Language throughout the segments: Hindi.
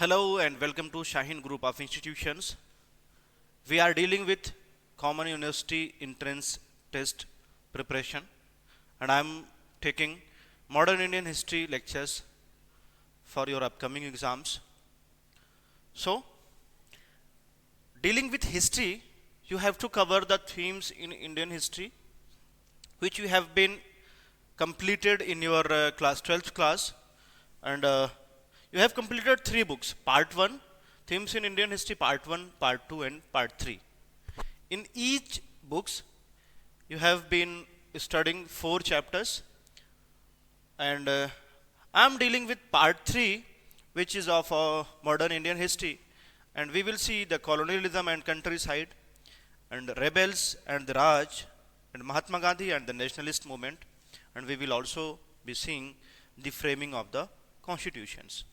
Hello and welcome to Shaheen Group of Institutions. We are dealing with Common University Entrance Test preparation, and I am taking Modern Indian History lectures for your upcoming exams. So, dealing with history, you have to cover the themes in Indian history which you have been completed in your class 12th class, and you have completed 3 books: part 1 themes in Indian history, part 1, part 2 and part 3. In each books you have been studying 4 chapters, and I am dealing with part 3, which is of modern Indian history, and we will see the colonialism and countryside, and the rebels and the Raj, and Mahatma Gandhi and the nationalist movement, and we will also be seeing the framing of the constitutions.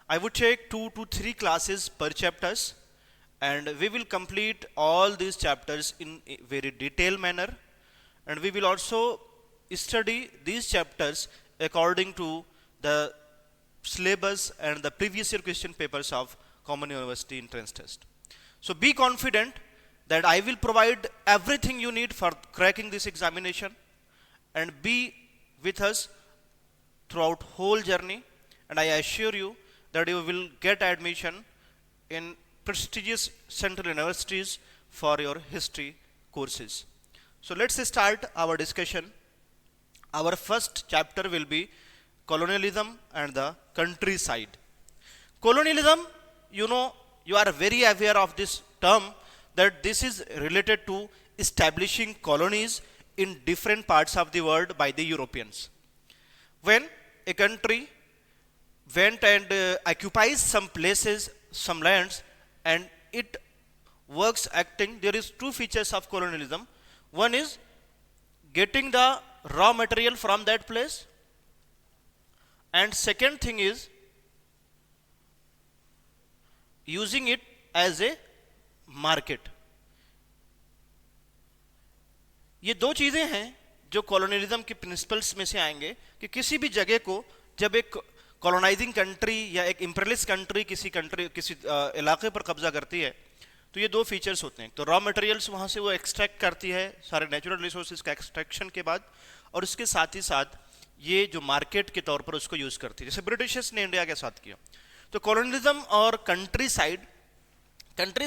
I would take 2 to 3 classes per chapters, and we will complete all these chapters in a very detailed manner, and we will also study these chapters according to the syllabus and the previous year question papers of Common University Entrance Test. So be confident that I will provide everything you need for cracking this examination, and be with us throughout whole journey, and I assure you that you will get admission in prestigious central universities for your history courses. So let's start our discussion. Our first chapter will be colonialism and the countryside. Colonialism, you are very aware of this term, that this is related to establishing colonies in different parts of the world by the Europeans. When a country went and occupies some places, some lands, and it works acting, there is 2 features of colonialism. One is getting the raw material from that place, and second thing is using it as a market. ये 2 चीज़ें हैं जो कॉलोनियलिज्म के प्रिंसिपल्स में से आएंगे, कि किसी भी जगह को जब एक कॉलोनाइजिंग कंट्री या एक इंपीरियलिस्ट कंट्री किसी इलाके पर कब्जा करती है, तो ये 2 फीचर्स होते हैं. तो रॉ मटेरियल्स वहाँ से वो एक्सट्रैक्ट करती है सारे नेचुरल रिसोर्सेज का एक्सट्रैक्शन के बाद, और उसके साथ ही साथ ये जो मार्केट के तौर पर उसको यूज़ करती है, जैसे ब्रिटिशर्स ने इंडिया के साथ किया. तो कॉलोनियलिज्म और कंट्री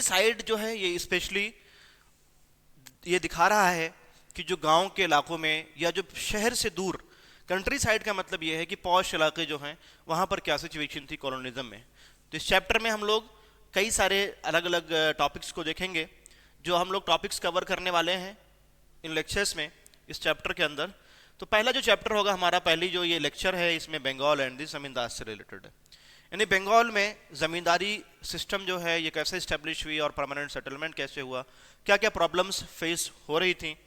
साइड जो है, ये स्पेशली ये दिखा रहा है कि जो गांव के इलाकों में या जो शहर से दूर, कंट्री साइड का मतलब ये है कि पॉश इलाके जो हैं वहाँ पर क्या सिचुएशन थी कॉलोनियलिज्म में. तो इस चैप्टर में हम लोग कई सारे अलग अलग टॉपिक्स को देखेंगे, जो हम लोग टॉपिक्स कवर करने वाले हैं इन लेक्चर्स में इस चैप्टर के अंदर. तो पहला जो चैप्टर होगा हमारा, पहली जो ये लेक्चर है, इसमें बंगाल एंड द जमींदार से रिलेटेड है. यानी बंगाल में ज़मींदारी सिस्टम जो है ये कैसे इस्टेब्लिश हुई और परमानेंट सेटलमेंट कैसे हुआ, क्या क्या प्रॉब्लम्स फेस हो रही थी.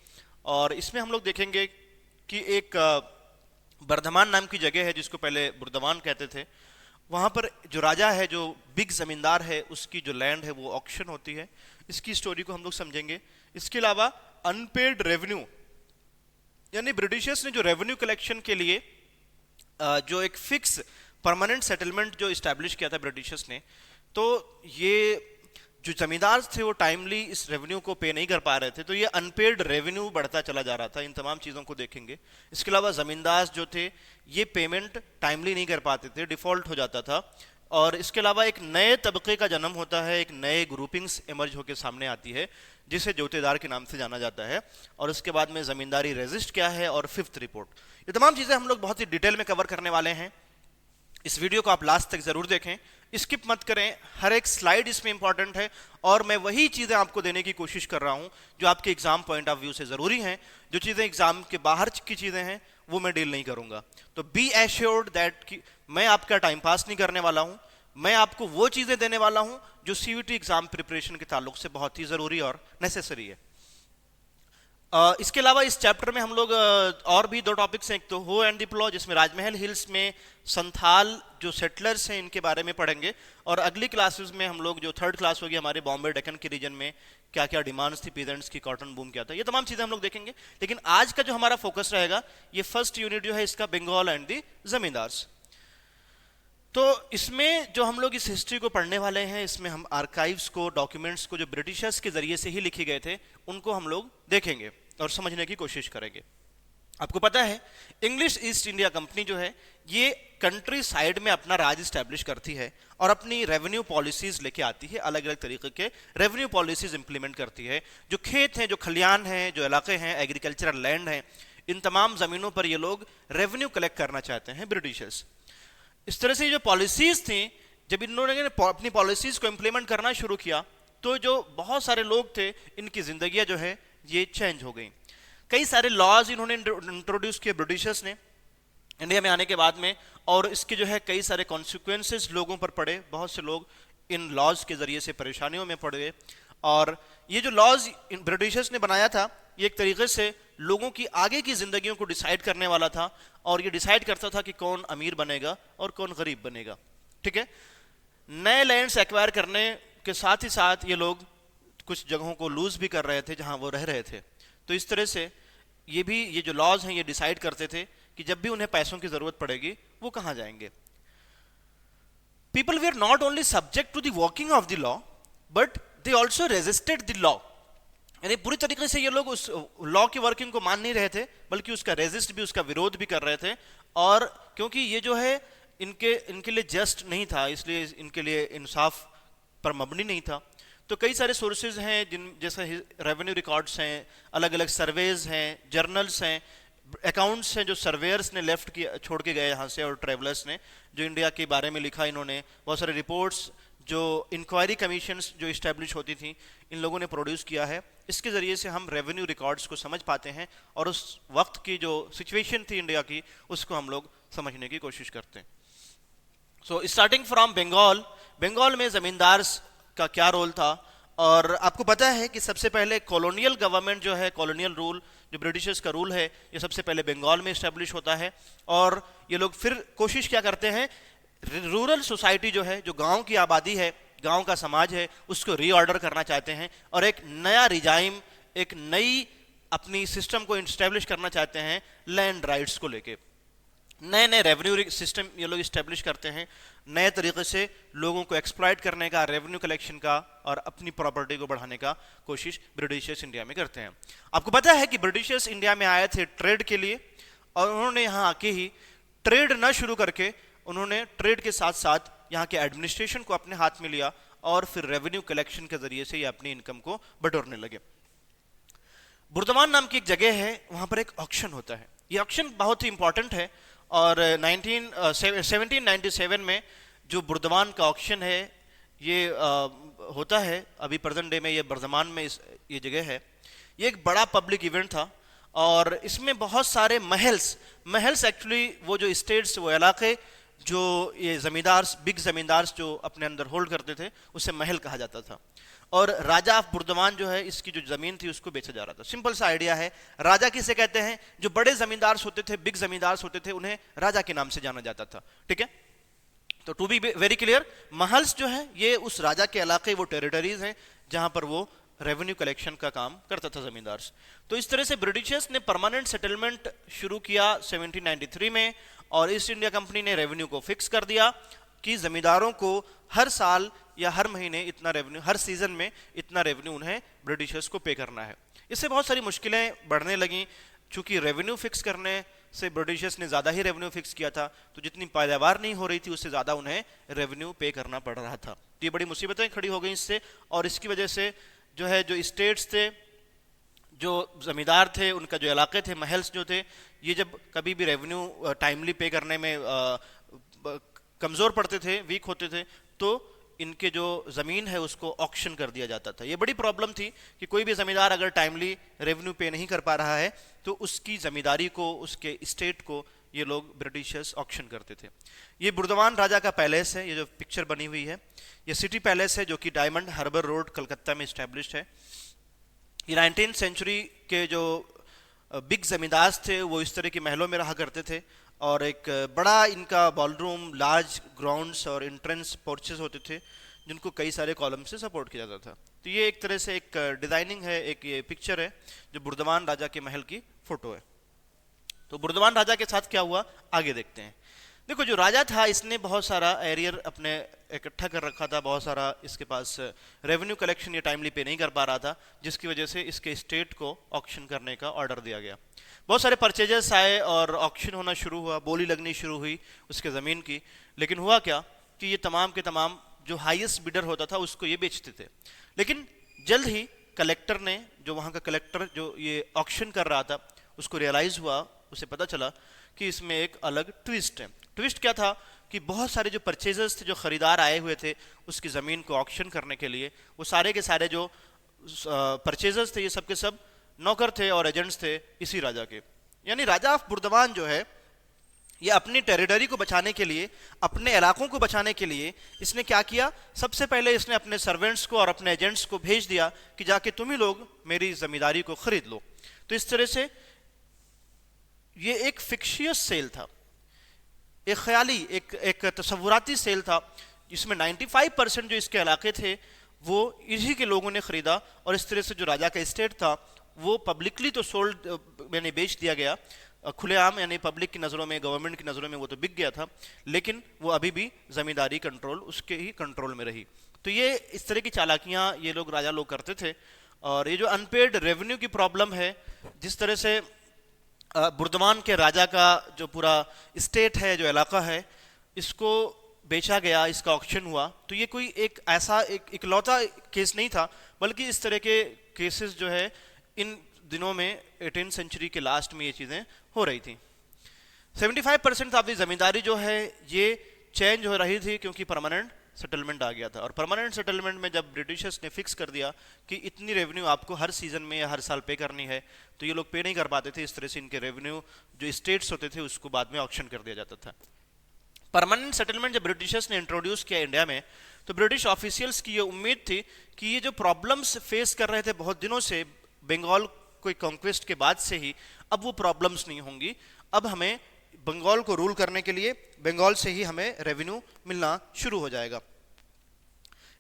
और इसमें हम लोग देखेंगे कि एक बर्धमान नाम की जगह है जिसको पहले बुर्दवान कहते थे, वहाँ पर जो राजा है, जो बिग ज़मींदार है, उसकी जो लैंड है वो ऑक्शन होती है. इसकी स्टोरी को हम लोग समझेंगे. इसके अलावा अनपेड रेवेन्यू, यानी ब्रिटिशर्स ने जो रेवेन्यू कलेक्शन के लिए जो एक फिक्स परमानेंट सेटलमेंट जो इस्टेब्लिश किया था ब्रिटिशर्स ने, तो ये जो जमींदार थे वो टाइमली इस रेवेन्यू को पे नहीं कर पा रहे थे, तो ये अनपेड रेवेन्यू बढ़ता चला जा रहा था. इन तमाम चीज़ों को देखेंगे. इसके अलावा जमींदार जो थे ये पेमेंट टाइमली नहीं कर पाते थे, डिफ़ॉल्ट हो जाता था. और इसके अलावा एक नए तबके का जन्म होता है, एक नए ग्रुपिंग्स इमर्ज होकर सामने आती है जिसे जोतेदार के नाम से जाना जाता है. और उसके बाद में ज़मींदारी रजिस्ट क्या है और 5th रिपोर्ट, ये तमाम चीज़ें हम लोग बहुत ही डिटेल में कवर करने वाले हैं. इस वीडियो को आप लास्ट तक जरूर देखें, स्किप मत करें, हर एक स्लाइड इसमें इंपॉर्टेंट है, और मैं वही चीज़ें आपको देने की कोशिश कर रहा हूं जो आपके एग्जाम पॉइंट ऑफ व्यू से ज़रूरी हैं. जो चीज़ें एग्जाम के बाहर की चीज़ें हैं वो मैं डील नहीं करूंगा. तो बी एश्योर्ड दैट कि मैं आपका टाइम पास नहीं करने वाला हूं, मैं आपको वो चीज़ें देने वाला हूं जो CUET एग्जाम प्रिपरेशन के ताल्लुक से बहुत ही ज़रूरी और नेसेसरी है. इसके अलावा इस चैप्टर में हम लोग और भी 2 टॉपिक्स हैं. एक तो हो एंड द प्लॉ, जिसमें राजमहल हिल्स में संथाल जो सेटलर्स हैं इनके बारे में पढ़ेंगे, और अगली क्लासेस में हम लोग जो 3rd क्लास होगी हमारे बॉम्बे डेक्कन के रीजन में क्या क्या डिमांड्स थी पीजेंट्स की, कॉटन बूम क्या था, ये तमाम चीज़ें हम लोग देखेंगे. लेकिन आज का जो हमारा फोकस रहेगा, ये फर्स्ट यूनिट जो है इसका बंगाल एंड द जमींदार्स. तो इसमें जो हम लोग इस हिस्ट्री को पढ़ने वाले हैं, इसमें हम आर्काइव्स को, डॉक्यूमेंट्स को जो ब्रिटिशर्स के जरिए से ही लिखे गए थे, उनको हम लोग देखेंगे और समझने की कोशिश करेंगे। आपको पता है इंग्लिश ईस्ट इंडिया कंपनी जो है ये कंट्री साइड में अपना राज स्टैब्लिश करती है और अपनी रेवेन्यू पॉलिसीज लेके आती है, अलग अलग तरीके के रेवेन्यू पॉलिसीज इंप्लीमेंट करती है। जो खेत हैं, जो खलियान हैं, जो इलाके हैं, एग्रीकल्चरल लैंड हैं, इन तमाम जमीनों पर ये लोग रेवेन्यू कलेक्ट करना चाहते हैं ब्रिटिशर्स। इस तरह से जो पॉलिसीज थी, जब इन्होंने अपनी पॉलिसीज को इंप्लीमेंट करना शुरू किया तो जो बहुत सारे लोग थे इनकी जिंदगियां जो है ये चेंज हो गई। कई सारे लॉज इन्होंने इंट्रोड्यूस किए ब्रिटिशर्स ने इंडिया में आने के बाद में, और इसके जो है कई सारे कॉन्सिक्वेंसेस लोगों पर पड़े। बहुत से लोग इन लॉज के जरिए से परेशानियों में पड़ गए। और ये जो लॉज ब्रिटिशर्स ने बनाया था ये एक तरीके से लोगों की आगे की जिंदगियों को डिसाइड करने वाला था, और ये डिसाइड करता था कि कौन अमीर बनेगा और कौन गरीब बनेगा। ठीक है, नए लैंड्स एक्वायर करने के साथ ही साथ ये लोग कुछ जगहों को लूज भी कर रहे थे जहां वो रह रहे थे। तो इस तरह से ये जो लॉज हैं ये डिसाइड करते थे कि जब भी उन्हें पैसों की जरूरत पड़ेगी वो कहां जाएंगे। People were not only subject to the working of the law but they also resisted the law. यानी पूरी तरीके से ये लोग उस लॉ की वर्किंग को मान नहीं रहे थे, बल्कि उसका रेजिस्ट भी, उसका विरोध भी कर रहे थे। और क्योंकि ये जो है इनके लिए जस्ट नहीं था, इसलिए इनके लिए इंसाफ पर मबनी नहीं था। तो कई सारे सोर्सेज हैं जिन जैसे रेवेन्यू रिकॉर्ड्स हैं, अलग अलग सर्वेज हैं, जर्नल्स हैं, अकाउंट्स हैं जो सर्वेयर्स ने लेफ्ट किया, छोड़ के गए यहाँ से, और ट्रेवलर्स ने जो इंडिया के बारे में लिखा। इन्होंने बहुत सारे रिपोर्ट्स जो इंक्वायरी कमीशंस जो इस्टेब्लिश होती थी इन लोगों ने प्रोड्यूस किया है। इसके ज़रिए से हम रेवेन्यू रिकॉर्ड्स को समझ पाते हैं और उस वक्त की जो सिचुएशन थी इंडिया की उसको हम लोग समझने की कोशिश करते हैं। So starting from Bengal, Bengal में ज़मींदार का क्या रोल था। और आपको पता है कि सबसे पहले कॉलोनियल गवर्नमेंट जो है, कॉलोनियल रूल जो ब्रिटिशर्स का रूल है, ये सबसे पहले बंगाल में इस्टेब्लिश होता है। और ये लोग फिर कोशिश क्या करते हैं, रूरल सोसाइटी जो है, जो गांव की आबादी है, गांव का समाज है, उसको रीऑर्डर करना चाहते हैं और एक नया रिजाइम, एक नई अपनी सिस्टम को इस्टेब्लिश करना चाहते हैं लैंड राइट्स को लेके। नए नए रेवेन्यू सिस्टम ये लोग इस्टेब्लिश करते हैं, नए तरीके से लोगों को एक्सप्लॉइट करने का, रेवेन्यू कलेक्शन का और अपनी प्रॉपर्टी को बढ़ाने का कोशिश ब्रिटिशर्स इंडिया में करते हैं। आपको पता है कि ब्रिटिशर्स इंडिया में आए थे ट्रेड के लिए, और उन्होंने यहाँ आके ही ट्रेड न शुरू करके उन्होंने ट्रेड के साथ साथ यहाँ के एडमिनिस्ट्रेशन को अपने हाथ में लिया और फिर रेवेन्यू कलेक्शन के जरिए से ये अपनी इनकम को बटोरने लगे। बुर्दवान नाम की एक जगह है, वहाँ पर एक ऑक्शन होता है। ये ऑक्शन बहुत ही इंपॉर्टेंट है और 1797 में जो बुर्दवान का ऑक्शन है ये होता है। अभी प्रेजेंट डे में ये बर्धमान में ये जगह है। ये एक बड़ा पब्लिक इवेंट था और इसमें बहुत सारे महल्स एक्चुअली वो जो स्टेट्स, वो इलाके जो ये जमींदार, बिग जमींदार जो अपने अंदर होल्ड करते थे उसे महल कहा जाता था। और राजा ऑफ बुर्दवान जो है, इसकी जो जमीन थी उसको बेचा जा रहा था। सिंपल सा आइडिया है, राजा किसे कहते हैं, जो बड़े जमींदार होते थे, बिग जमींदार होते थे, उन्हें राजा के नाम से जाना जाता था। ठीक है, तो टू बी वेरी क्लियर, महल्स जो है ये उस राजा के इलाके, वो टेरिटरीज हैं जहां पर वो रेवेन्यू कलेक्शन का काम करता था जमींदार। तो इस तरह से ब्रिटिशर्स ने परमानेंट सेटलमेंट शुरू किया 1793 में, और ईस्ट इंडिया कंपनी ने रेवेन्यू को फिक्स कर दिया कि जमींदारों को हर साल या हर महीने इतना रेवेन्यू, हर सीजन में इतना रेवेन्यू उन्हें ब्रिटिशर्स को पे करना है। इससे बहुत सारी मुश्किलें बढ़ने लगी, चूंकि रेवेन्यू फिक्स करने से ब्रिटिशर्स ने ज़्यादा ही रेवेन्यू फिक्स किया था, तो जितनी पैदावार नहीं हो रही थी उससे ज़्यादा उन्हें रेवेन्यू पे करना पड़ रहा था। तो ये बड़ी मुसीबतें खड़ी हो गई इससे, और इसकी वजह से जो है, जो स्टेट्स थे, जो जमींदार थे, उनका जो इलाके थे, महल्स जो थे, ये जब कभी भी रेवेन्यू टाइमली पे करने में कमज़ोर पड़ते थे, वीक होते थे, तो इनके जो ज़मीन है उसको ऑक्शन कर दिया जाता था। ये बड़ी प्रॉब्लम थी कि कोई भी ज़मींदार अगर टाइमली रेवेन्यू पे नहीं कर पा रहा है तो उसकी ज़मींदारी को, उसके स्टेट को ये लोग ब्रिटिशर्स ऑक्शन करते थे। ये बुर्दवान राजा का पैलेस है, ये जो पिक्चर बनी हुई है, ये सिटी पैलेस है जो कि डायमंड हार्बर रोड कलकत्ता में इस्टेब्लिश्ड है। ये 19th सेंचुरी के जो बिग जमींदार थे वो इस तरह के महलों में रहा करते थे, और एक बड़ा इनका बॉलरूम, लार्ज ग्राउंड्स और एंट्रेंस पोर्चेस होते थे जिनको कई सारे कॉलम से सपोर्ट किया जाता था। तो ये एक तरह से एक डिजाइनिंग है, एक ये पिक्चर है जो बुर्दवान राजा के महल की फोटो है। तो बुर्दवान राजा के साथ क्या हुआ आगे देखते हैं। देखो, जो राजा था इसने बहुत सारा एरियर अपने इकट्ठा कर रखा था, बहुत सारा इसके पास रेवेन्यू कलेक्शन ये टाइमली पे नहीं कर पा रहा था, जिसकी वजह से इसके स्टेट को ऑक्शन करने का ऑर्डर दिया गया। बहुत सारे परचेजर्स आए और ऑक्शन होना शुरू हुआ, बोली लगनी शुरू हुई उसके ज़मीन की। लेकिन हुआ क्या कि ये तमाम के तमाम जो हाईएस्ट बिडर होता था उसको ये बेचते थे। लेकिन जल्द ही कलेक्टर ने, जो वहाँ का कलेक्टर जो ये ऑक्शन कर रहा था, उसको रियलाइज़ हुआ, उसे पता चला कि इसमें एक अलग ट्विस्ट है। ट्विस्ट क्या था कि बहुत सारे जो परचेजर्स थे, जो खरीदार आए हुए थे उसकी ज़मीन को ऑक्शन करने के लिए, वो सारे के सारे जो परचेजर्स थे ये सब के सब नौकर थे और एजेंट्स थे इसी राजा के। यानी राजा ऑफ बुर्दवान जो है ये अपनी टेरिटरी को बचाने के लिए, अपने इलाकों को बचाने के लिए इसने क्या किया, सबसे पहले इसने अपने सर्वेंट्स को और अपने एजेंट्स को भेज दिया कि जाके तुम ही लोग मेरी जमींदारी को खरीद लो। तो इस तरह से ये एक फिक्शियस सेल था, एक ख्याली, एक तसव्वुराती सेल था, जिसमें 95% जो इसके इलाके थे वो इन्हीं के लोगों ने खरीदा। और इस तरह से जो राजा का एस्टेट था वो पब्लिकली तो सोल्ड, यानी बेच दिया गया खुलेआम, यानी पब्लिक की नज़रों में, गवर्नमेंट की नज़रों में वो तो बिक गया था, लेकिन वो अभी भी ज़मींदारी कंट्रोल उसके ही कंट्रोल में रही। तो ये इस तरह की चालाकियाँ ये लोग, राजा लोग करते थे। और ये जो अनपेड रेवेन्यू की प्रॉब्लम है, जिस तरह से बुर्दवान के राजा का जो पूरा स्टेट है, जो इलाका है, इसको बेचा गया, इसका ऑक्शन हुआ, तो ये कोई एक ऐसा एक इकलौता केस नहीं था, बल्कि इस तरह के केसेस जो है इन दिनों में 18th सेंचुरी के लास्ट में ये चीज़ें हो रही थी। 75% ऑफ द जमींदारी जो है ये चेंज हो रही थी क्योंकि परमानेंट सेटलमेंट आ गया था। और परमानेंट सेटलमेंट में जब ब्रिटिशर्स ने फिक्स कर दिया कि इतनी रेवेन्यू आपको हर सीजन में या हर साल पे करनी है, तो ये लोग पे नहीं कर पाते थे। इस तरह से इनके रेवेन्यू जो स्टेट्स होते थे उसको बाद में ऑक्शन कर दिया जाता था। परमानेंट सेटलमेंट जब ब्रिटिशर्स ने इंट्रोड्यूस किया इंडिया में, तो ब्रिटिश ऑफिशियल्स की ये उम्मीद थी कि ये जो प्रॉब्लम्स फेस कर रहे थे बहुत दिनों से, बंगाल कोई कॉन्क्वेस्ट के बाद से ही, अब वो प्रॉब्लम्स नहीं होंगी। अब हमें बंगाल को रूल करने के लिए बंगाल से ही हमें रेवेन्यू मिलना शुरू हो जाएगा।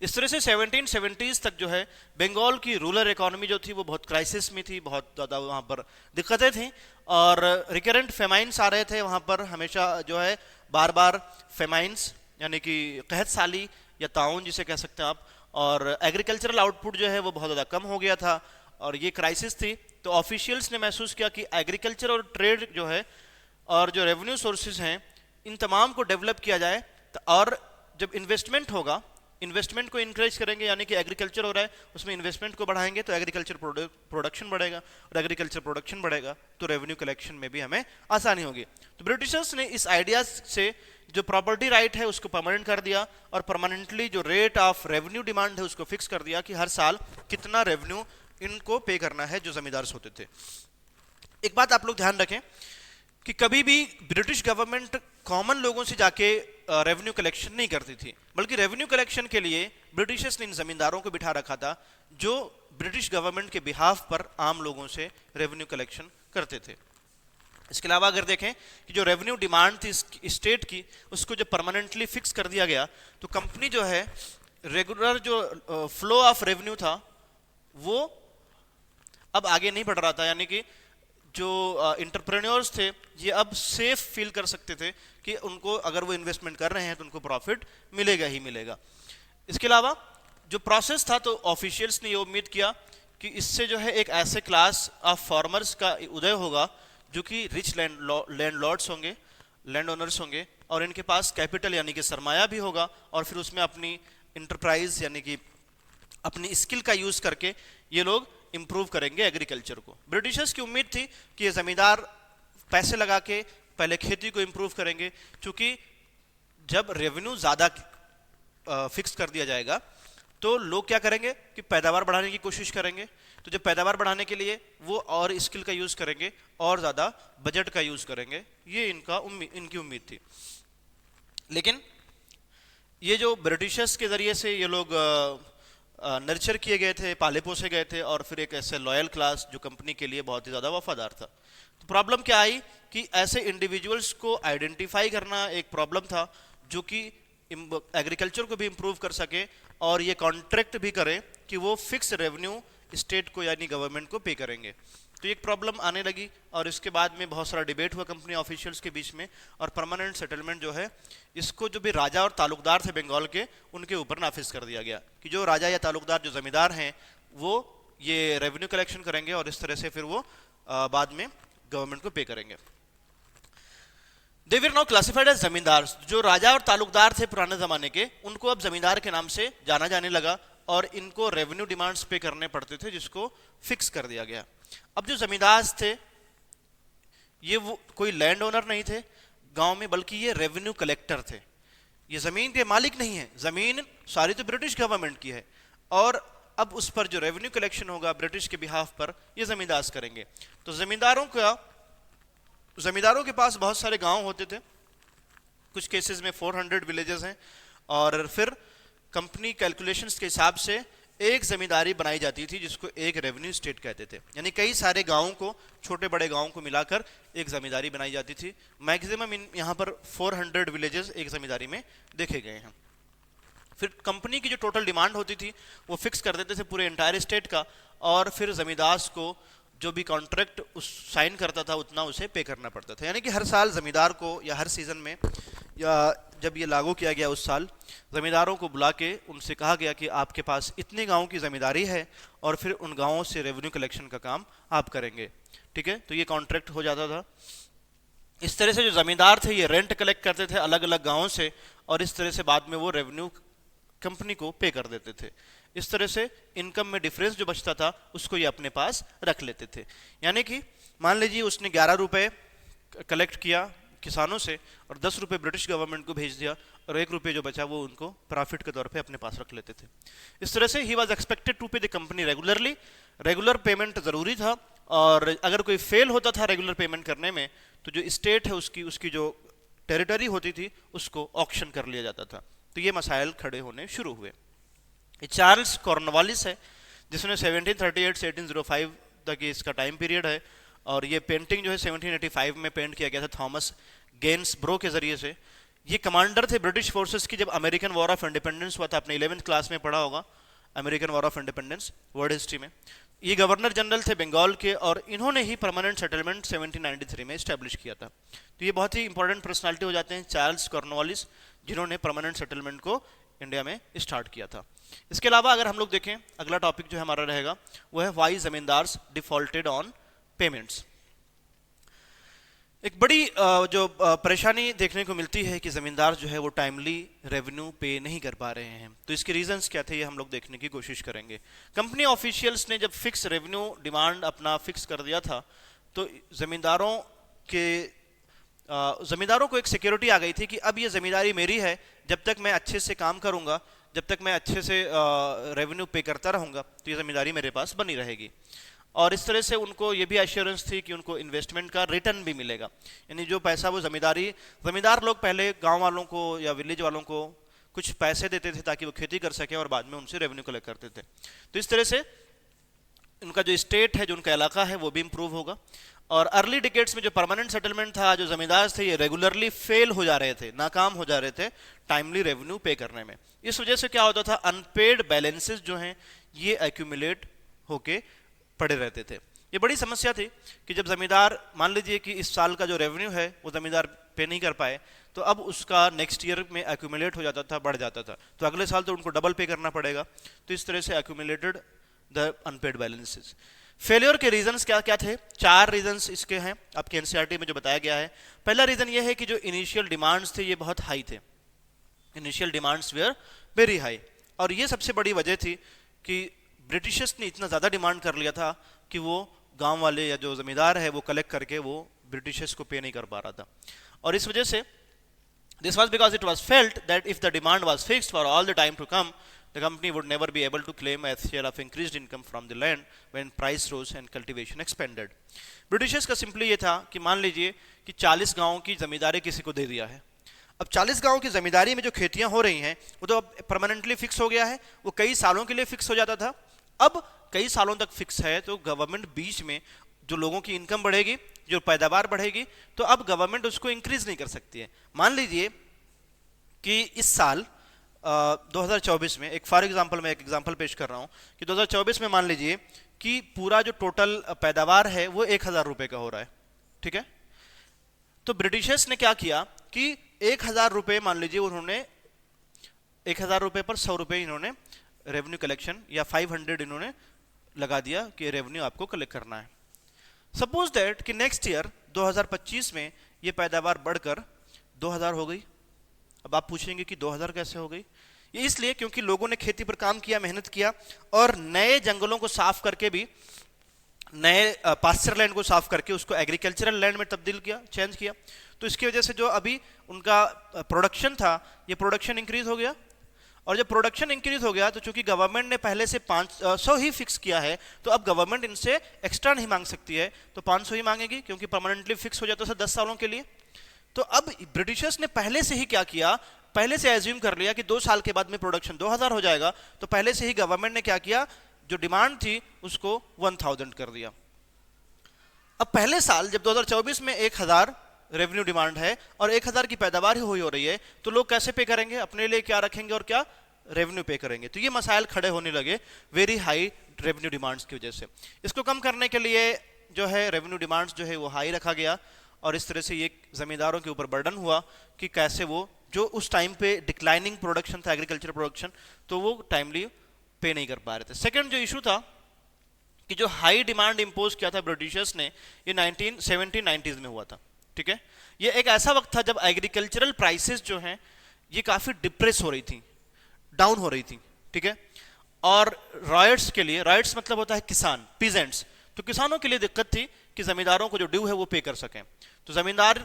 इस तरह से 1770s तक जो है बंगाल की रूरल इकोनॉमी जो थी वो बहुत क्राइसिस में थी, बहुत ज़्यादा वहाँ पर दिक्कतें थी और रिकरेंट फेमाइंस आ रहे थे वहाँ पर हमेशा, जो है बार बार फेमाइंस, यानी कि कहत साली या ताउन जिसे कह सकते हैं आप। और एग्रीकल्चरल आउटपुट जो है वो बहुत ज़्यादा कम हो गया था और ये क्राइसिस थी। तो ऑफिशियल्स ने महसूस किया कि एग्रीकल्चर और ट्रेड जो है और जो रेवेन्यू सोर्सेज हैं, इन तमाम को डेवलप किया जाए। और जब इन्वेस्टमेंट होगा, इन्वेस्टमेंट को इंकरेज करेंगे, यानी कि एग्रीकल्चर हो रहा है उसमें इन्वेस्टमेंट को बढ़ाएंगे तो एग्रीकल्चर प्रोडक्शन बढ़ेगा, और एग्रीकल्चर प्रोडक्शन बढ़ेगा तो रेवेन्यू कलेक्शन में भी हमें आसानी होगी। तो ब्रिटिशर्स ने इस आइडिया से जो प्रॉपर्टी राइट है उसको परमानेंट कर दिया और परमानेंटली जो रेट ऑफ रेवेन्यू डिमांड है उसको फिक्स कर दिया कि हर साल कितना रेवेन्यू इनको पे करना है जो जमींदार होते थे। एक बात आप लोग ध्यान रखें कि कभी भी ब्रिटिश गवर्नमेंट कॉमन लोगों से जाके रेवेन्यू कलेक्शन नहीं करती थी, बल्कि रेवेन्यू कलेक्शन के लिए ब्रिटिशर्स ने इन जमींदारों को बिठा रखा था जो ब्रिटिश गवर्नमेंट के बिहाफ पर आम लोगों से रेवेन्यू कलेक्शन करते थे। इसके अलावा अगर देखें कि जो रेवेन्यू डिमांड थी स्टेट की, उसको जब परमानेंटली फिक्स कर दिया गया तो कंपनी जो है रेगुलर जो फ्लो ऑफ रेवेन्यू था वो अब आगे नहीं बढ़ रहा था, यानी कि जो इंटरप्रेन्योर्स थे ये अब सेफ फील कर सकते थे कि उनको अगर वो इन्वेस्टमेंट कर रहे हैं तो उनको प्रॉफिट मिलेगा ही मिलेगा। इसके अलावा जो प्रोसेस था, तो ऑफिशियल्स ने ये उम्मीद किया कि इससे जो है एक ऐसे क्लास ऑफ फार्मर्स का उदय होगा जो कि रिच लैंडलॉर्ड्स होंगे, लैंड ओनर्स होंगे, और इनके पास कैपिटल यानी कि सरमाया भी होगा, और फिर उसमें अपनी इंटरप्राइज यानी कि अपनी स्किल का यूज करके ये लोग इंप्रूव करेंगे एग्रीकल्चर को। ब्रिटिशर्स की उम्मीद थी कि ये जमींदार पैसे लगा के पहले खेती को इंप्रूव करेंगे, क्योंकि जब रेवेन्यू ज़्यादा फिक्स कर दिया जाएगा तो लोग क्या करेंगे कि पैदावार बढ़ाने की कोशिश करेंगे। तो जब पैदावार बढ़ाने के लिए वो और स्किल का यूज़ करेंगे और ज़्यादा बजट का यूज़ करेंगे, ये इनकी उम्मीद थी। लेकिन ये जो ब्रिटिशर्स के ज़रिए से ये लोग नर्चर किए गए थे, पाले पोसे गए थे, और फिर एक ऐसे लॉयल क्लास जो कंपनी के लिए बहुत ही ज़्यादा वफादार था। तो प्रॉब्लम क्या आई कि ऐसे इंडिविजुअल्स को आइडेंटिफाई करना एक प्रॉब्लम था जो कि एग्रीकल्चर को भी इम्प्रूव कर सके और ये कॉन्ट्रैक्ट भी करें कि वो फिक्स रेवेन्यू स्टेट को यानी गवर्नमेंट को पे करेंगे। तो एक प्रॉब्लम आने लगी और इसके बाद में बहुत सारा डिबेट हुआ कंपनी ऑफिशियल्स के बीच में, और परमानेंट सेटलमेंट जो है इसको जो भी राजा और तालुकदार थे बंगाल के, उनके ऊपर नाफिज कर दिया गया कि जो राजा या तालुकदार जो जमींदार हैं वो ये रेवेन्यू कलेक्शन करेंगे और इस तरह से फिर वो बाद में गवर्नमेंट को पे करेंगे। दे वर नाउ क्लासिफाइड एज जमींदार। जो राजा और तालुकदार थे पुराने जमाने के, उनको अब जमींदार के नाम से जाना जाने लगा और इनको रेवेन्यू डिमांड्स पे करने पड़ते थे, जिसको फिक्स कर दिया गया। अब जो जमींदार थे ये वो कोई लैंड ओनर नहीं थे गांव में, बल्कि ये रेवेन्यू कलेक्टर थे। ये जमीन के मालिक नहीं है, जमीन सारी तो ब्रिटिश गवर्नमेंट की है, और अब उस पर जो रेवेन्यू कलेक्शन होगा ब्रिटिश के बिहाफ पर, ये जमींदार करेंगे। तो जमींदारों के पास बहुत सारे गांव होते थे, कुछ केसेस में 400 विलेजेस हैं, और फिर कंपनी कैलकुलेशंस के हिसाब से एक जमींदारी बनाई जाती थी जिसको एक रेवेन्यू स्टेट कहते थे, यानी कई सारे गांवों को, छोटे बड़े गांवों को मिलाकर एक जमींदारी बनाई जाती थी। मैक्सिमम यहाँ पर 400 विलेजेस एक जमींदारी में देखे गए हैं। फिर कंपनी की जो टोटल डिमांड होती थी वो फिक्स कर देते थे पूरे एंटायर स्टेट का, और फिर जमींदार को जो भी कॉन्ट्रैक्ट उस साइन करता था उतना उसे पे करना पड़ता था। यानी कि हर साल जमींदार को, या हर सीजन में, या जब ये लागू किया गया उस साल, जमींदारों को बुला के उनसे कहा गया कि आपके पास इतने गांवों की जमींदारी है और फिर उन गांवों से रेवेन्यू कलेक्शन का काम आप करेंगे। ठीक है, तो ये कॉन्ट्रैक्ट हो जाता था। इस तरह से जो जमींदार थे ये रेंट कलेक्ट करते थे अलग अलग गाँवों से, और इस तरह से बाद में वो रेवेन्यू कंपनी को पे कर देते थे। इस तरह से इनकम में डिफरेंस जो बचता था उसको ये अपने पास रख लेते थे। यानी कि मान लीजिए उसने 11 रुपए कलेक्ट किया किसानों से और 10 रुपए ब्रिटिश गवर्नमेंट को भेज दिया, और 1 रुपये जो बचा वो उनको प्रॉफिट के तौर पे अपने पास रख लेते थे। इस तरह से ही वॉज एक्सपेक्टेड टू पे the company regularly. Regular payment जरूरी था, और अगर कोई फेल होता था रेगुलर पेमेंट करने में तो जो स्टेट है उसकी जो टेरिटरी होती थी उसको ऑक्शन कर लिया जाता था। तो ये मसाइल खड़े होने शुरू हुए। चार्ल्स कॉर्नवालिस है जिसने 1738 से 1805 तक इसका टाइम पीरियड है, और ये पेंटिंग जो है 1785 में पेंट किया गया था थॉमस गेन्सब्रो के जरिए से। ये कमांडर थे ब्रिटिश फोर्सेस की जब अमेरिकन वॉर ऑफ इंडिपेंडेंस हुआ था। आपने 11th क्लास में पढ़ा होगा American war of independence world history में। ये गवर्नर जनरल थे बंगाल के, और इन्होंने ही परमानेंट सेटलमेंट 1793 में इस्टेब्लिश किया था। तो ये बहुत ही इंपॉर्टेंट पर्सनालिटी हो जाते हैं चार्ल्स कॉर्नवालिस, जिन्होंने परमानेंट सेटलमेंट को इंडिया में स्टार्ट किया था। इसके अलावा अगर हम लोग देखें, अगला टॉपिक जो हमारा रहेगा वो है why zamindars defaulted on payments. एक बड़ी जो परेशानी देखने को मिलती है कि जमींदार जो है वो टाइमली रेवेन्यू पे नहीं कर पा रहे हैं। तो इसके रीजंस क्या थे ये हम लोग देखने की कोशिश करेंगे। कंपनी ऑफिशियल्स ने जब फिक्स रेवेन्यू डिमांड अपना फिक्स कर दिया था तो जमींदारों को एक सिक्योरिटी आ गई थी कि अब ये जमींदारी मेरी है, जब तक मैं अच्छे से काम करूंगा, जब तक मैं अच्छे से रेवेन्यू पे करता रहूंगा तो ये जमींदारी मेरे पास बनी रहेगी। और इस तरह से उनको ये भी एश्योरेंस थी कि उनको इन्वेस्टमेंट का रिटर्न भी मिलेगा। यानी जो पैसा वो जमींदार लोग पहले गांव वालों को या विलेज वालों को कुछ पैसे देते थे ताकि वो खेती कर सके, और बाद में उनसे रेवेन्यू कलेक्ट करते थे। तो इस तरह से उनका जो स्टेट है, जो उनका इलाका है, वो भी इंप्रूव होगा। और अर्ली डिकेड्स में जो परमानेंट सेटलमेंट था, जो जमींदार थे ये रेगुलरली फेल हो जा रहे थे, नाकाम हो जा रहे थे टाइमली रेवेन्यू पे करने में। इस वजह से क्या होता था, अनपेड बैलेंसेस जो हैं ये एक्यूमुलेट होके पड़े रहते थे। ये बड़ी समस्या थी कि जब जमींदार, मान लीजिए कि इस साल का जो रेवेन्यू है वो जमींदार पे नहीं कर पाए, तो अब उसका नेक्स्ट ईयर में एक्यूमुलेट हो जाता था, बढ़ जाता था, तो अगले साल तो उनको डबल पे करना पड़ेगा। तो इस तरह से accumulated the unpaid balances. Failure के रीजंस क्या क्या थे? 4 रीजंस इसके हैं आपके एनसीईआरटी में जो बताया गया है। पहला रीजन ये है कि जो इनिशियल डिमांड्स थे ये बहुत हाई थे, initial demands were very high, और ये सबसे बड़ी वजह थी कि ब्रिटिशर्स ने इतना ज़्यादा डिमांड कर लिया था कि वो गांव वाले या जो जमींदार है वो कलेक्ट करके वो ब्रिटिशर्स को पे नहीं कर पा रहा था। और इस वजह से this was because it was felt that if the demand was fixed for all the time to come, the company would never be able to claim a share of increased income from the land when price rose and cultivation expanded. Britishers का सिंपली ये था कि मान लीजिए कि 40 गांवों की जमींदारी किसी को दे दिया है। अब 40 गांवों की जमींदारी में जो खेतियां हो रही हैं वो तो अब परमानेंटली फिक्स हो गया है, वो कई सालों के लिए फिक्स हो जाता था। अब कई सालों तक फिक्स है तो गवर्नमेंट बीच में जो लोगों की इनकम बढ़ेगी, जो पैदावार बढ़ेगी, तो अब गवर्नमेंट उसको इंक्रीज नहीं कर सकती है। मान लीजिए कि इस साल 2024 में, एक फॉर एग्जांपल मैं एक एग्जांपल पेश कर रहा हूं कि 2024 में मान लीजिए कि पूरा जो टोटल पैदावार है वो 1,000 रुपए का हो रहा है, ठीक है। तो ब्रिटिशर्स ने क्या किया कि 1,000 रुपए मान लीजिए उन्होंने 1,000 रुपए पर 100 रुपए इन्होंने रेवेन्यू कलेक्शन या 500 इन्होंने लगा दिया कि रेवेन्यू आपको कलेक्ट करना है। सपोज दैट कि नेक्स्ट ईयर 2025 में ये पैदावार बढ़कर 2,000 हो गई। अब आप पूछेंगे कि 2,000 कैसे हो गई? ये इसलिए क्योंकि लोगों ने खेती पर काम किया, मेहनत किया और नए जंगलों को साफ करके भी, नए पास्चर लैंड को साफ करके उसको एग्रीकल्चरल लैंड में तब्दील किया, चेंज किया। तो इसकी वजह से जो अभी उनका प्रोडक्शन था, ये प्रोडक्शन इंक्रीज हो गया। और जब प्रोडक्शन इंक्रीज हो गया तो चूंकि गवर्नमेंट ने पहले से 500 ही फिक्स किया है, तो अब गवर्नमेंट इनसे एक्स्ट्रा नहीं मांग सकती है, तो 500 ही मांगेगी क्योंकि परमानेंटली फिक्स हो जाता है 10 सालों के लिए। तो अब ब्रिटिशर्स ने पहले से ही क्या किया, पहले से एज्यूम कर लिया कि 2 साल के बाद में प्रोडक्शन 2,000 हो जाएगा। तो पहले से ही गवर्नमेंट ने क्या किया, जो डिमांड थी उसको 1,000 कर दिया। अब पहले साल जब 2024 में 1,000 रेवेन्यू डिमांड है और 1,000 की पैदावार ही हुई हो रही है, तो लोग कैसे पे करेंगे, अपने लिए क्या रखेंगे और क्या रेवेन्यू पे करेंगे? तो ये मसाइल खड़े होने लगे वेरी हाई रेवेन्यू डिमांड्स की वजह से। इसको कम करने के लिए जो है रेवेन्यू डिमांड्स जो है वो हाई रखा गया और इस तरह से ये जमींदारों के ऊपर बर्डन हुआ कि कैसे वो जो उस टाइम पे डिक्लाइनिंग प्रोडक्शन था, एग्रीकल्चर प्रोडक्शन, तो वो टाइमली पे नहीं कर पा रहे थे। सेकंड जो इशू था कि जो हाई डिमांड इंपोज किया था ब्रिटिशर्स ने, ये 1970-90s में हुआ था, ठीक है। ये एक ऐसा वक्त था जब एग्रीकल्चरल प्राइसेस जो हैं ये काफी डिप्रेस हो रही थी, डाउन हो रही थी, ठीक है। और रॉयट्स के लिए, रॉयट्स मतलब होता है किसान, पीजेंट्स, तो किसानों के लिए दिक्कत थी कि जमींदारों को जो ड्यू है वो पे कर सकें। तो जमींदार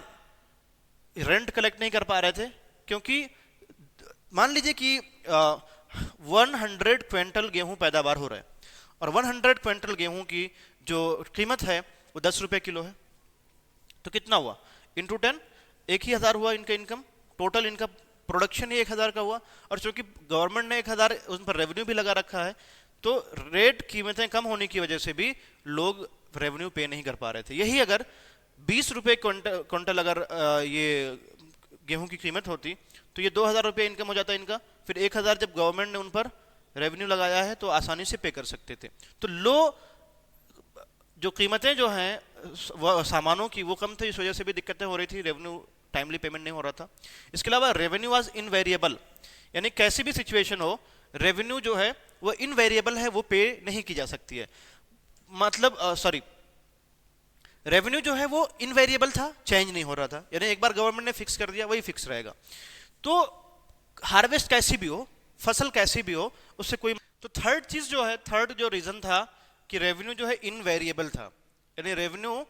रेंट कलेक्ट नहीं कर पा रहे थे क्योंकि मान लीजिए कि 100 क्विंटल गेहूं पैदावार हो रहा है और 100 क्विंटल गेहूं की जो कीमत है वो 10 रुपए किलो है। तो कितना हुआ, इंटू 10, 1,000 हुआ इनका इनकम, टोटल इनका प्रोडक्शन ही 1,000 का हुआ। और चूंकि गवर्नमेंट ने 1,000 उन पर रेवेन्यू भी लगा रखा है, तो रेट कीमतें कम होने की वजह से भी लोग रेवेन्यू पे नहीं कर पा रहे थे। यही अगर 20 रुपए क्विंटल अगर ये गेहूं की कीमत होती तो ये 2,000 रुपये इनकम हो जाता इनका। फिर 1,000 जब गवर्नमेंट ने उन पर रेवेन्यू लगाया है तो आसानी से पे कर सकते थे। तो लो जो कीमतें जो हैं सामानों की वो कम थे, इस वजह से भी दिक्कतें हो रही थी, रेवेन्यू टाइमली पेमेंट नहीं हो रहा था। इसके अलावा रेवेन्यू वाज इनवेरिएबल, यानी कैसी भी सिचुएशन हो रेवेन्यू जो है वो इनवेरिएबल है, वो पे नहीं की जा सकती है। मतलब रेवेन्यू जो है वो इनवेरिएबल था, चेंज नहीं हो रहा था, यानी एक बार गवर्नमेंट ने फिक्स कर दिया वही फिक्स रहेगा। तो हार्वेस्ट कैसी भी हो, फसल कैसी भी हो, उससे कोई। तो थर्ड चीज जो है, थर्ड जो रीजन था कि रेवेन्यू जो है इनवेरिएबल था, यानी रेवेन्यू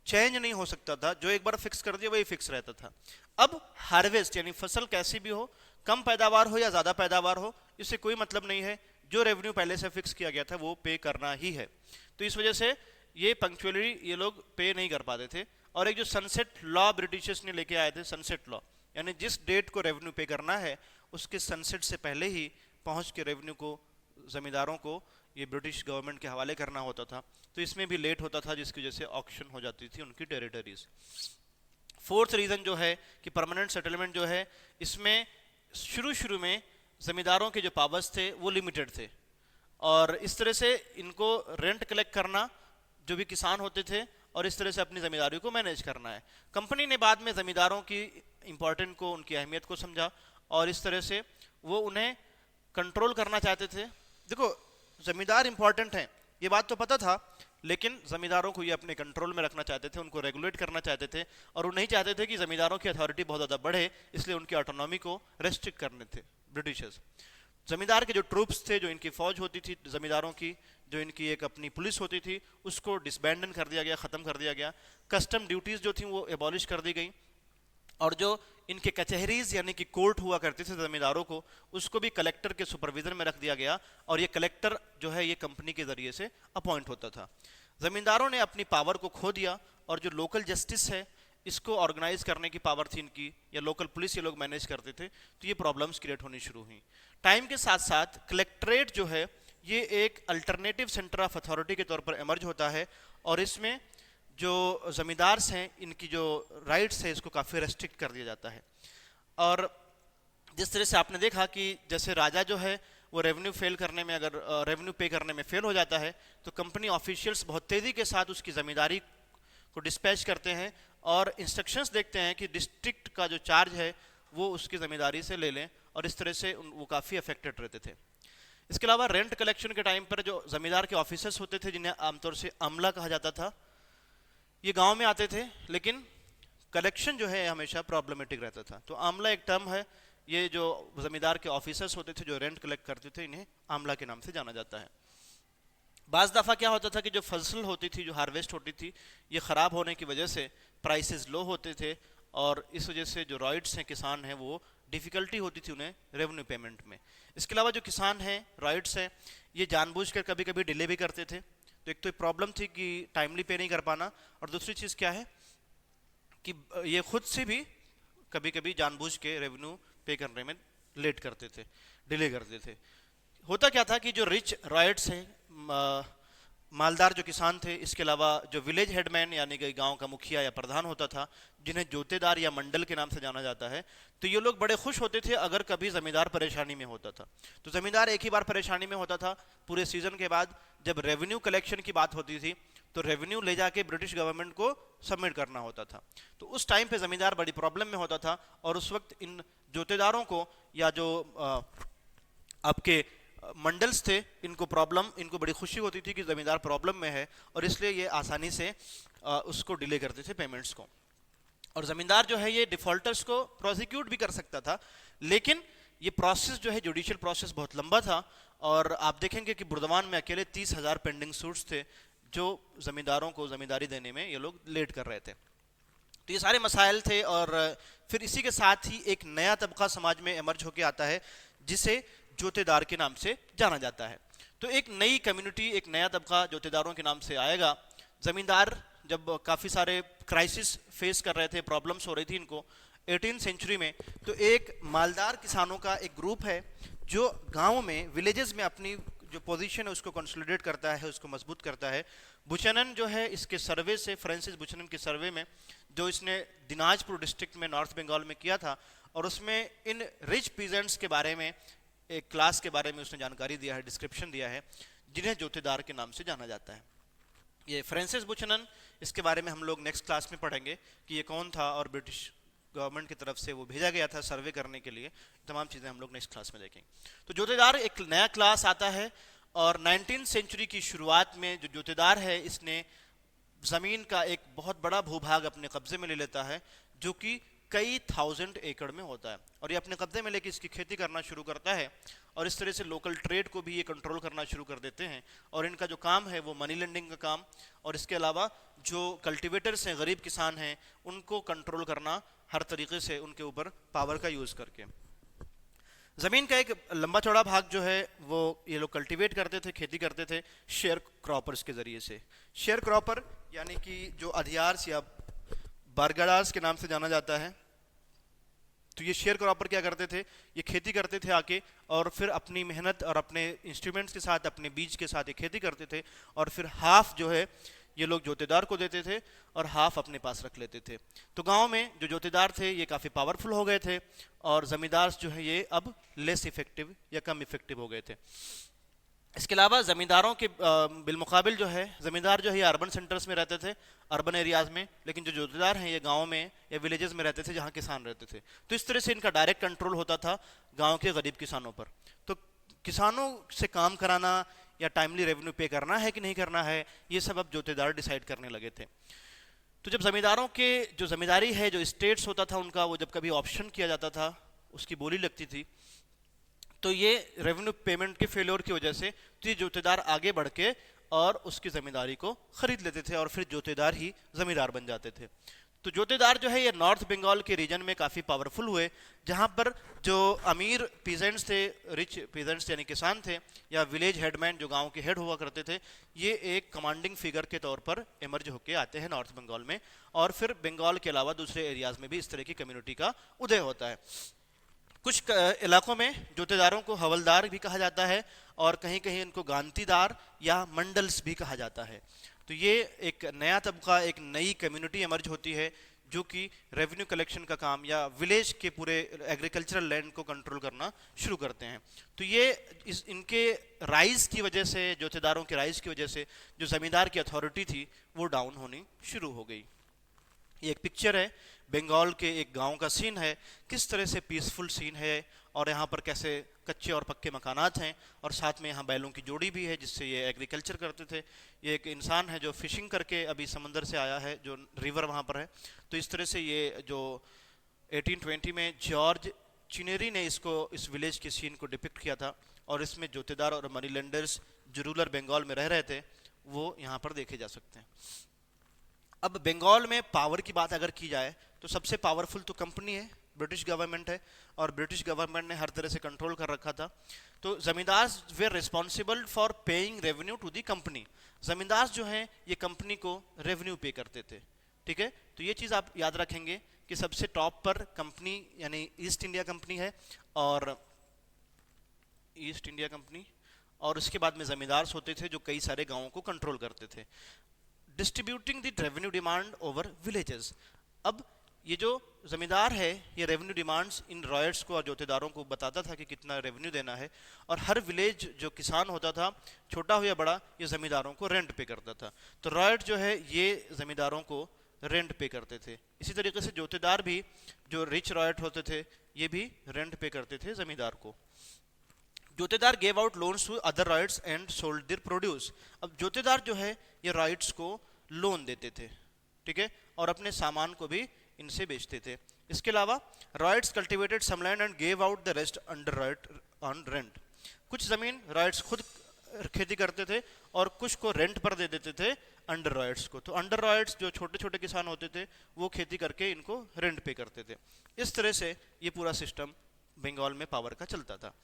चेंज नहीं हो सकता था, जो एक बार फिक्स कर दिया वही फिक्स रहता था। अब हार्वेस्ट यानी फसल कैसी भी हो, कम पैदावार हो या ज्यादा पैदावार हो, इससे कोई मतलब नहीं है, जो रेवेन्यू पहले से फिक्स किया गया था वो पे करना ही है। तो इस वजह से ये पंक्चुअली ये लोग पे नहीं कर पाते थे। और एक जो सनसेट लॉ ब्रिटिशर्स ने लेके आए थे, सनसेट लॉ, यानी जिस डेट को रेवेन्यू पे करना है उसके सनसेट से पहले ही पहुंच के रेवेन्यू को जमींदारों को ये ब्रिटिश गवर्नमेंट के हवाले करना होता था। तो इसमें भी लेट होता था, जिसकी वजह से ऑक्शन हो जाती थी उनकी टेरिटरीज। फोर्थ रीजन जो है कि परमानेंट सेटलमेंट जो है, इसमें शुरू में जमींदारों के जो पावर्स थे वो लिमिटेड थे और इस तरह से इनको रेंट कलेक्ट करना, जो भी किसान होते थे, और इस तरह से अपनी जमींदारी को मैनेज करना है। कंपनी ने बाद में जमींदारों की इंपॉर्टेंट को, उनकी अहमियत को समझा और इस तरह से वो उन्हें कंट्रोल करना चाहते थे। देखो जमींदार इंपॉर्टेंट हैं ये बात तो पता था, लेकिन जमींदारों को ये अपने कंट्रोल में रखना चाहते थे, उनको रेगुलेट करना चाहते थे और वो नहीं चाहते थे कि जमींदारों की अथॉरिटी बहुत ज़्यादा बढ़े, इसलिए उनकी ऑटोनॉमी को रेस्ट्रिक्ट करने थे ब्रिटिशर्स। जमींदार के जो ट्रूप्स थे, जो इनकी फौज होती थी जमींदारों की, जो इनकी एक अपनी पुलिस होती थी, उसको डिसबैंडन कर दिया गया, ख़त्म कर दिया गया। कस्टम ड्यूटीज़ जो थी वो एबॉलिश कर दी गई और जो इनके कचहरीज यानी कि कोर्ट हुआ करते थे जमींदारों को, उसको भी कलेक्टर के सुपरविजन में रख दिया गया और ये कलेक्टर जो है ये कंपनी के जरिए से अपॉइंट होता था। जमींदारों ने अपनी पावर को खो दिया और जो लोकल जस्टिस है इसको ऑर्गेनाइज करने की पावर थी इनकी, या लोकल पुलिस ये लोग मैनेज करते थे, तो ये प्रॉब्लम्स क्रिएट होनी शुरू हुई। टाइम के साथ साथ कलेक्ट्रेट जो है ये एक अल्टरनेटिव सेंटर ऑफ अथॉरिटी के तौर पर इमर्ज होता है और इसमें जो जमींदार हैं इनकी जो राइट्स है इसको काफ़ी रेस्ट्रिक्ट कर दिया जाता है। और जिस तरह से आपने देखा कि जैसे राजा जो है वो रेवेन्यू फेल करने में, अगर रेवेन्यू पे करने में फेल हो जाता है तो कंपनी ऑफिशियल्स बहुत तेज़ी के साथ उसकी ज़मींदारी को डिस्पैच करते हैं और इंस्ट्रक्शंस देखते हैं कि डिस्ट्रिक्ट का जो चार्ज है वो उसकी ज़मींदारी से ले लें, और इस तरह से वो काफ़ी अफेक्टेड रहते थे। इसके अलावा रेंट कलेक्शन के टाइम पर जो ज़मींदार के ऑफिसर्स होते थे, जिन्हें आमतौर से अमला कहा जाता था, ये गांव में आते थे लेकिन कलेक्शन जो है हमेशा प्रॉब्लमेटिक रहता था। तो आमला एक टर्म है, ये जो ज़मींदार के ऑफिसर्स होते थे जो रेंट कलेक्ट करते थे, इन्हें आमला के नाम से जाना जाता है। बाज़ दफ़ा क्या होता था कि जो फसल होती थी, जो हार्वेस्ट होती थी, ये ख़राब होने की वजह से प्राइसेस लो होते थे, और इस वजह से जो रॉयट्स हैं, किसान हैं, वो डिफ़िकल्टी होती थी उन्हें रेवेन्यू पेमेंट में। इसके अलावा जो किसान हैं, रॉयट्स हैं, ये जानबूझकर कभी कभी डिले भी करते थे। तो एक तो प्रॉब्लम थी कि टाइमली पे नहीं कर पाना, और दूसरी चीज़ क्या है कि ये खुद से भी कभी कभी जानबूझ के रेवेन्यू पे करने में लेट करते थे, डिले करते थे। होता क्या था कि जो रिच रॉयट्स हैं, मालदार जो किसान थे, इसके अलावा जो विलेज हेडमैन यानी कि गांव का मुखिया या प्रधान होता था, जिन्हें जोतेदार या मंडल के नाम से जाना जाता है, तो ये लोग बड़े खुश होते थे अगर कभी ज़मींदार परेशानी में होता था। तो ज़मींदार एक ही बार परेशानी में होता था, पूरे सीजन के बाद जब रेवेन्यू कलेक्शन की बात होती थी तो रेवेन्यू ले जाके ब्रिटिश गवर्नमेंट को सबमिट करना होता था। तो उस टाइम पे ज़मींदार बड़ी प्रॉब्लम में होता था, और उस वक्त इन जोतेदारों को या जो आपके मंडल्स थे, इनको बड़ी खुशी होती थी कि ज़मींदार प्रॉब्लम में है, और इसलिए ये आसानी से उसको डिले करते थे पेमेंट्स को। और ज़मींदार जो है ये डिफ़ॉल्टर्स को प्रोसिक्यूट भी कर सकता था, लेकिन ये प्रोसेस जो है, जुडिशियल प्रोसेस बहुत लंबा था, और आप देखेंगे कि बुर्दवान में अकेले 30,000 पेंडिंग सूट्स थे जो ज़मींदारों को ज़मींदारी देने में ये लोग लेट कर रहे थे। तो ये सारे मसाइल थे, और फिर इसी के साथ ही एक नया तबका समाज में इमर्ज होकर आता है जिसे जोतेदार के नाम से जाना जाता है। तो एक नई कम्युनिटी, एक नया तबका जोतेदारों के नाम से आएगा। ज़मींदार जब काफ़ी सारे क्राइसिस फेस कर रहे थे, प्रॉब्लम्स हो रही थी इनको 18th सेंचुरी में, तो एक मालदार किसानों का एक ग्रुप है जो गाँव में, विलेजेस में अपनी जो पोजीशन है उसको कंसोलिडेट करता है, उसको मजबूत करता है। बुचनन जो है, इसके सर्वे से, फ्रांसिस बुचनन के सर्वे में, जो इसने दिनाजपुर डिस्ट्रिक्ट में नॉर्थ बंगाल में किया था, और उसमें इन रिच पीजेंट्स के बारे में, एक क्लास के बारे में उसने जानकारी दिया है, डिस्क्रिप्शन दिया है, जिन्हें जोतेदार के नाम से जाना जाता है। ये फ्रांसिस बुचनन, इसके बारे में हम लोग नेक्स्ट क्लास में पढ़ेंगे कि ये कौन था और ब्रिटिश गवर्नमेंट की तरफ से वो भेजा गया था सर्वे करने के लिए। तमाम चीज़ें हम लोग नेक्स्ट क्लास में देखेंगे। तो जोतेदार एक नया क्लास आता है, और 19th सेंचुरी की शुरुआत में जो जोतेदार है, इसने ज़मीन का एक बहुत बड़ा भूभाग अपने कब्जे में ले लेता है, जो कि कई 1000 एकड़ में होता है, और ये अपने कब्जे में लेके इसकी खेती करना शुरू करता है, और इस तरह से लोकल ट्रेड को भी ये कंट्रोल करना शुरू कर देते हैं। और इनका जो काम है वो मनी लेंडिंग का काम, और इसके अलावा जो कल्टीवेटर्स हैं, गरीब किसान हैं, उनको कंट्रोल करना हर तरीके से, उनके ऊपर पावर का यूज़ करके। ज़मीन का एक लंबा चौड़ा भाग जो है वो ये लोग कल्टीवेट करते थे, खेती करते थे शेयर क्रॉपर्स के ज़रिए से। शेयर क्रॉपर यानी कि जो अधियार्स या बारगडार्स के नाम से जाना जाता है। तो ये शेयर क्रॉपर क्या करते थे, ये खेती करते थे आके, और फिर अपनी मेहनत और अपने इंस्ट्रूमेंट्स के साथ, अपने बीज के साथ ये खेती करते थे, और फिर हाफ जो है ये लोग जोतेदार को देते थे और हाफ अपने पास रख लेते थे। तो गांव में जो जोतेदार थे ये काफ़ी पावरफुल हो गए थे, और ज़मींदार जो है ये अब लेस इफेक्टिव या कम इफेक्टिव हो गए थे। इसके अलावा ज़मींदारों के बिलमुकाबिल जो है, ज़मींदार जो है ये अर्बन सेंटर्स में रहते थे, अर्बन एरियाज़ में, लेकिन जो जोतेदार हैं ये गाँव में या विलेजेस में रहते थे जहाँ किसान रहते थे। तो इस तरह से इनका डायरेक्ट कंट्रोल होता था गाँव के गरीब किसानों पर। तो किसानों से काम कराना या टाइमली रेवेन्यू पे करना है कि नहीं करना है, ये सब अब जोतेदार डिसाइड करने लगे थे। तो जब ज़मींदारों के जो ज़मींदारी है, जो स्टेट्स होता था उनका, वो जब कभी ऑप्शन किया जाता था, उसकी बोली लगती थी, तो ये रेवेन्यू पेमेंट के फेलियर की वजह से तो ये जोतेदार आगे बढ़ के और उसकी ज़मींदारी को ख़रीद लेते थे, और फिर जोतेदार ही ज़मींदार बन जाते थे। तो जोतेदार जो है ये नॉर्थ बंगाल के रीजन में काफ़ी पावरफुल हुए, जहाँ पर जो अमीर पीजेंट्स थे, रिच पीजेंट्स यानी किसान थे, या विलेज हेडमैन जो गांव के हेड हुआ करते थे, ये एक कमांडिंग फिगर के तौर पर इमर्ज होके आते हैं नॉर्थ बंगाल में, और फिर बंगाल के अलावा दूसरे एरियाज़ में भी इस तरह की कम्युनिटी का उदय होता है। कुछ इलाकों में जोतेदारों को हवलदार भी कहा जाता है, और कहीं कहीं इनको गांतीदार या मंडल्स भी कहा जाता है। तो ये एक नया तबका, एक नई कम्युनिटी इमर्ज होती है जो कि रेवेन्यू कलेक्शन का काम या विलेज के पूरे एग्रीकल्चरल लैंड को कंट्रोल करना शुरू करते हैं। तो ये इनके राइज की वजह से, जोतेदारों के राइज की वजह से जो जमींदार की अथॉरिटी थी वो डाउन होनी शुरू हो गई। ये एक पिक्चर है बंगाल के एक गांव का सीन है, किस तरह से पीसफुल सीन है और यहाँ पर कैसे कच्चे और पक्के मकानात हैं और साथ में यहाँ बैलों की जोड़ी भी है जिससे ये एग्रीकल्चर करते थे। ये एक इंसान है जो फिशिंग करके अभी समंदर से आया है, जो रिवर वहाँ पर है। तो इस तरह से ये जो 1820 में जॉर्ज चिनेरी ने इस विलेज के सीन को डिपिक्ट किया था और इसमें जोतेदार और मनी लेंडर्स जो रूरल बंगाल में रह रहे थे वो यहाँ पर देखे जा सकते हैं। अब बंगाल में पावर की बात अगर की जाए तो सबसे पावरफुल तो कंपनी है, ब्रिटिश गवर्नमेंट है, और ब्रिटिश गवर्नमेंट ने हर तरह से कंट्रोल कर रखा था। तो zamindar were responsible for paying revenue to the company. जमींदार जो हैं ये कंपनी को रेवेन्यू पे करते थे, ठीक है। तो ये चीज़ आप याद रखेंगे कि सबसे टॉप पर कंपनी यानी ईस्ट इंडिया कंपनी है और ईस्ट इंडिया कंपनी, और उसके बाद में जमींदार होते थे जो कई सारे गांवों को कंट्रोल करते थे। Distributing the revenue demand over villages. अब ये जो जमींदार है ये रेवेन्यू डिमांड्स इन रॉयट्स को और जोतेदारों को बताता था कि कितना रेवेन्यू देना है, और हर विलेज जो किसान होता था छोटा हो या बड़ा ये जमींदारों को रेंट पे करता था। तो रॉयट जो है ये जमींदारों को रेंट पे करते थे। इसी तरीके से जोतेदार भी जो रिच रॉयट होते थे ये भी रेंट पे करते थे जमींदार को। Jotedar gave out loans to other ryots and sold their produce. अब जोतेदार जो है ये रॉयट्स को लोन देते थे, ठीक है, और अपने सामान को भी इनसे बेचते थे। इसके अलावा ryots cultivated some land and gave out the rest under ryot on rent. कुछ जमीन रॉयट्स खुद खेती करते थे और कुछ को रेंट पर दे देते थे अंडर रॉयट्स को। तो अंडर रॉयट्स जो छोटे छोटे किसान होते थे वो खेती करके इनको रेंट पे करते थे। इस तरह से ये पूरा सिस्टम बंगाल में पावर का चलता था।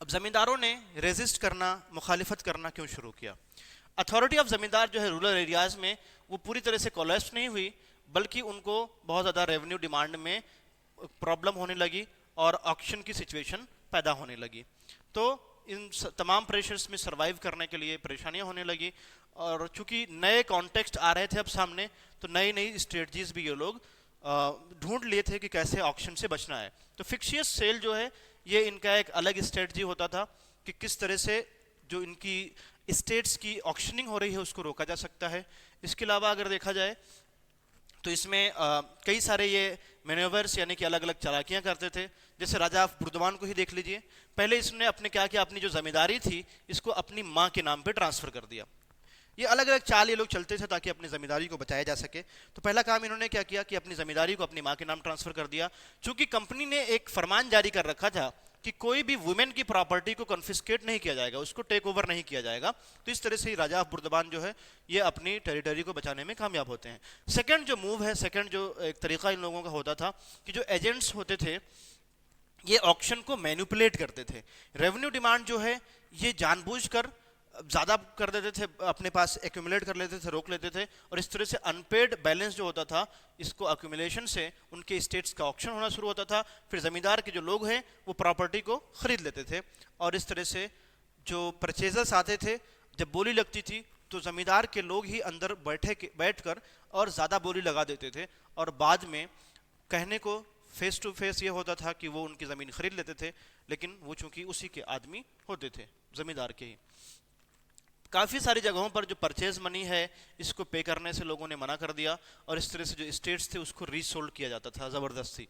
अब जमींदारों ने रेजिस्ट करना, मुखालिफत करना क्यों शुरू किया? अथॉरिटी ऑफ जमींदार जो है रूरल एरियाज में वो पूरी तरह से कोलैप्स नहीं हुई, बल्कि उनको बहुत ज़्यादा रेवेन्यू डिमांड में प्रॉब्लम होने लगी और ऑक्शन की सिचुएशन पैदा होने लगी। तो इन तमाम प्रेशर्स में सरवाइव करने के लिए परेशानियां होने लगी, और चूंकि नए कॉन्टेक्स्ट आ रहे थे अब सामने, तो नई नई स्ट्रेटजीज भी ये लोग ढूंढ लिए थे कि कैसे ऑक्शन से बचना है। तो फिक्शियस सेल जो है ये इनका एक अलग स्ट्रेटजी होता था कि किस तरह से जो इनकी स्टेट्स की ऑक्शनिंग हो रही है उसको रोका जा सकता है। इसके अलावा अगर देखा जाए तो इसमें कई सारे ये मैन्यूवर्स यानी कि अलग अलग चालाकियां करते थे। जैसे राजा ऑफ बुर्दवान को ही देख लीजिए, पहले इसने अपने क्या किया, अपनी जो जमींदारी थी इसको अपनी माँ के नाम पे ट्रांसफर कर दिया। ये अलग अलग चाल ये लोग चलते थे ताकि अपनी जमींदारी को बचाया जा सके। तो पहला काम इन्होंने क्या किया कि अपनी जमींदारी को अपनी माँ के नाम ट्रांसफर कर दिया। चूंकि कंपनी ने एक फरमान जारी कर रखा था कि कोई भी वुमेन की प्रॉपर्टी को कॉन्फिस्केट नहीं किया जाएगा, उसको टेक ओवर नहीं किया जाएगा। तो इस तरह से ही राजा ऑफ बुर्दवान जो है ये अपनी टेरिटरी को बचाने में कामयाब होते हैं। सेकंड जो मूव है, सेकंड जो एक तरीका इन लोगों का होता था कि जो एजेंट्स होते थे ये ऑक्शन को मैनिपुलेट करते थे। रेवेन्यू डिमांड जो है ये जानबूझकर ज़्यादा कर देते थे, अपने पास एक्यूमुलेट कर लेते थे, रोक लेते थे, और इस तरह से अनपेड बैलेंस जो होता था इसको अक्यूमुलेशन से उनके स्टेट्स का ऑक्शन होना शुरू होता था। फिर ज़मींदार के जो लोग हैं वो प्रॉपर्टी को ख़रीद लेते थे, और इस तरह से जो परचेजर्स आते थे जब बोली लगती थी तो ज़मींदार के लोग ही अंदर बैठकर और ज़्यादा बोली लगा देते थे, और बाद में कहने को फेस टू फेस ये होता था कि वो उनकी ज़मीन खरीद लेते थे, लेकिन वो चूँकि उसी के आदमी होते थे, ज़मींदार के ही। काफ़ी सारी जगहों पर जो परचेज मनी है इसको पे करने से लोगों ने मना कर दिया, और इस तरह से जो स्टेट्स थे उसको रीसोल्ड किया जाता था ज़बरदस्ती।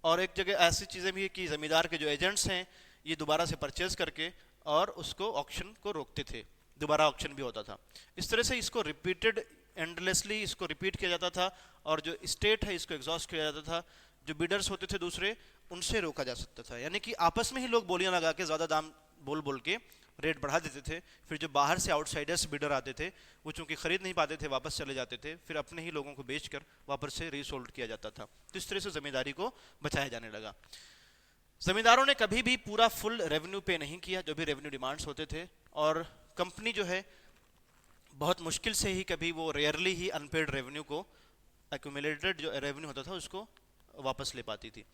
और एक जगह ऐसी चीज़ें भी है कि ज़मींदार के जो एजेंट्स हैं ये दोबारा से परचेज करके और उसको ऑक्शन को रोकते थे, दोबारा ऑक्शन भी होता था। इस तरह से इसको रिपीटेड एंडलेसली इसको रिपीट किया जाता था, और जो स्टेट है इसको एग्जॉस्ट किया जाता था। जो बिडर्स होते थे दूसरे उनसे रोका जा सकता था, यानी कि आपस में ही लोग बोलियां लगा के ज़्यादा दाम बोल बोल के रेट बढ़ा देते थे। फिर जो बाहर से आउटसाइडर्स बिडर आते थे वो चूंकि खरीद नहीं पाते थे, वापस चले जाते थे, फिर अपने ही लोगों को बेचकर वापस से रीसोल्ड किया जाता था। तो इस तरह से ज़मींदारी को बचाया जाने लगा। ज़मींदारों ने कभी भी पूरा फुल रेवेन्यू पे नहीं किया जो भी रेवेन्यू डिमांड्स होते थे, और कंपनी जो है बहुत मुश्किल से ही, कभी वो रेयरली ही अनपेड रेवेन्यू को, एक्यूमुलेटेड जो रेवेन्यू होता था उसको वापस ले पाती थी।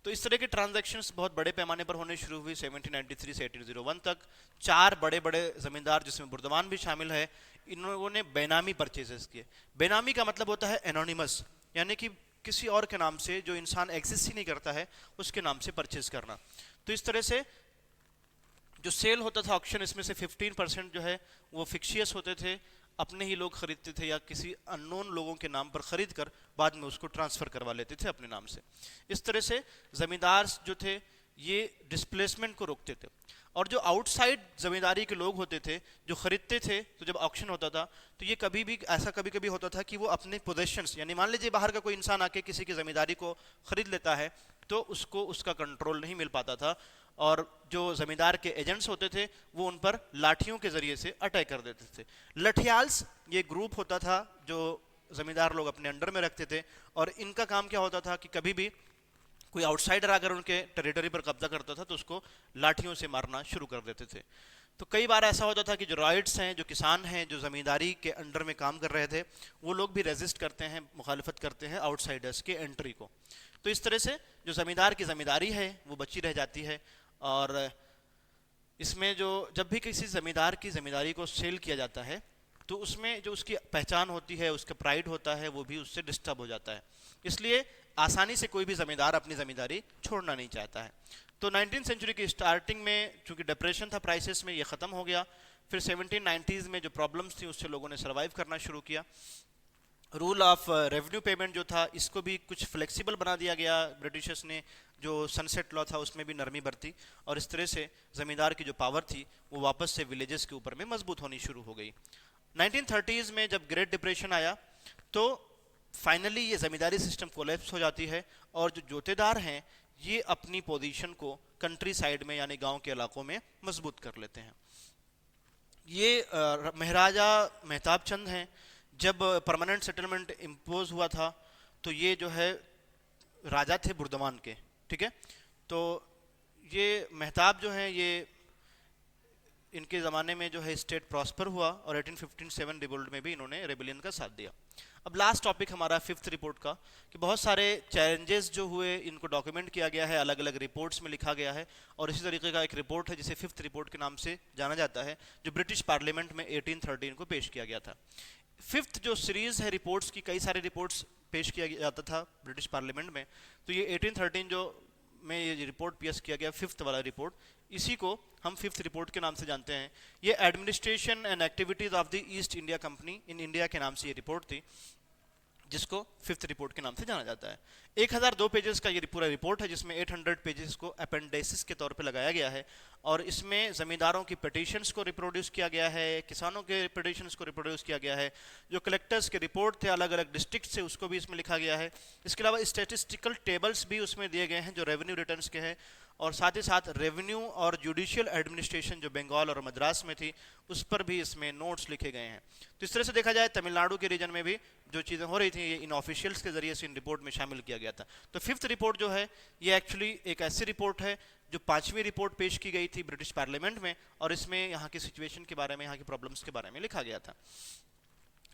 तो इस तरह के ट्रांजैक्शंस बहुत बड़े पैमाने पर होने शुरू हुई 1793 से 1801 तक। 4 बड़े बड़े ज़मींदार जिसमें बुर्दवान भी शामिल है, इन लोगों ने बेनामी परचेजेस किए। बेनामी का मतलब होता है एनोनिमस, यानी कि किसी और के नाम से, जो इंसान एग्जिस्ट ही नहीं करता है, उसके नाम से परचेज करना। तो इस तरह से जो सेल होता था ऑक्शन, इसमें से 15% जो है वो फिक्शियस होते थे, अपने ही लोग खरीदते थे या किसी अननोन लोगों के नाम पर खरीद कर बाद में उसको ट्रांसफर करवा लेते थे अपने नाम से। इस तरह से जमींदार जो थे ये डिस्प्लेसमेंट को रोकते थे। और जो आउटसाइड जमींदारी के लोग होते थे जो खरीदते थे, तो जब ऑक्शन होता था तो ये कभी भी ऐसा कभी कभी होता था कि वो अपने पोजेशंस, यानी मान लीजिए बाहर का कोई इंसान आके किसी की जमींदारी को खरीद लेता है, तो उसको उसका कंट्रोल नहीं मिल पाता था, और जो जमींदार के एजेंट्स होते थे वो उन पर लाठियों के जरिए से अटैक कर देते थे। लठियाल्स ये ग्रुप होता था जो जमींदार लोग अपने अंडर में रखते थे, और इनका काम क्या होता था कि कभी भी कोई आउटसाइडर अगर उनके टेरिटरी पर कब्जा करता था तो उसको लाठियों से मारना शुरू कर देते थे। तो कई बार ऐसा होता था कि जो रॉयट्स हैं, जो किसान हैं, जो ज़मींदारी के अंडर में काम कर रहे थे, वो लोग भी रेजिस्ट करते हैं, मुखालफत करते हैं आउटसाइडर्स के एंट्री को। तो इस तरह से जो ज़मींदार की ज़मींदारी है वो बची रह जाती है। और इसमें जो जब भी किसी ज़मींदार की ज़मींदारी को सेल किया जाता है तो उसमें जो उसकी पहचान होती है, उसका प्राइड होता है, वो भी उससे डिस्टर्ब हो जाता है। इसलिए आसानी से कोई भी ज़मींदार अपनी ज़मींदारी छोड़ना नहीं चाहता है। तो 19वीं सेंचुरी की स्टार्टिंग में चूंकि डिप्रेशन था प्राइसेस में, ये ख़त्म हो गया। फिर 1790s में जो प्रॉब्लम्स थी उससे लोगों ने सर्वाइव करना शुरू किया। रूल ऑफ रेवेन्यू पेमेंट जो था इसको भी कुछ फ्लेक्सिबल बना दिया गया ब्रिटिशर्स ने, जो सनसेट लॉ था उसमें भी नरमी बरती, और इस तरह से ज़मींदार की जो पावर थी वो वापस से विलेजेस के ऊपर में मजबूत होनी शुरू हो गई। 1930s में जब ग्रेट डिप्रेशन आया तो फाइनली ये ज़मींदारी सिस्टम कोलैप्स हो जाती है, और जो जोतेदार हैं ये अपनी पोजीशन को कंट्री साइड में यानी गांव के इलाकों में मजबूत कर लेते हैं। ये महाराजा मेहताब चंद हैं, जब परमानेंट सेटलमेंट इम्पोज हुआ था तो ये जो है राजा थे बुर्दवान के, ठीक है। तो ये मेहताब जो हैं ये इनके ज़माने में जो है स्टेट प्रॉस्पर हुआ, और 1857 रिवोल्ट में भी इन्होंने रेबेलियन का साथ दिया। अब लास्ट टॉपिक हमारा 5th रिपोर्ट का, कि बहुत सारे चैलेंजेस जो हुए इनको डॉक्यूमेंट किया गया है, अलग अलग रिपोर्ट्स में लिखा गया है, और इसी तरीके का एक रिपोर्ट है जिसे 5th रिपोर्ट के नाम से जाना जाता है, जो ब्रिटिश पार्लियामेंट में 1813 को पेश किया गया था। 5th जो सीरीज है रिपोर्ट्स की, कई सारे रिपोर्ट्स पेश किया जाता था ब्रिटिश पार्लियामेंट में, तो ये 1813 जो में ये रिपोर्ट पेश किया गया 5th वाला रिपोर्ट, इसी को हम 5th रिपोर्ट के नाम से जानते हैं। ये administration and activities of the east India company in India के नाम से ये रिपोर्ट थी, जिसको 5th रिपोर्ट के नाम से जाना जाता है। 1002 पेजेस का ये पूरा रिपोर्ट है, जिसमें 800 पेजेस को अपेंडिसेस के तौर पे लगाया गया है, और इसमें ज़मींदारों की पिटीशंस को रिप्रोड्यूस किया गया है, किसानों के पिटीशंस को रिप्रोड्यूस किया गया है, जो कलेक्टर्स के रिपोर्ट थे अलग अलग डिस्ट्रिक्ट से उसको भी इसमें लिखा गया है। इसके अलावा स्टेटिस्टिकल टेबल्स भी उसमें दिए गए हैं जो रेवेन्यू रिटर्न्स के हैं, और साथ ही साथ रेवेन्यू और जुडिशियल एडमिनिस्ट्रेशन जो बंगाल और मद्रास में थी उस पर भी इसमें नोट्स लिखे गए हैं। तो इस तरह से देखा जाए तमिलनाडु के रीजन में भी जो चीज़ें हो रही थी ये इन ऑफिशियल्स के जरिए से इन रिपोर्ट में शामिल किया गया था। तो 5th रिपोर्ट जो है ये एक्चुअली एक ऐसी रिपोर्ट है जो 5वीं रिपोर्ट पेश की गई थी ब्रिटिश पार्लियामेंट में, और इसमें यहाँ की सिचुएशन के बारे में, यहाँ की प्रॉब्लम्स के बारे में लिखा गया था।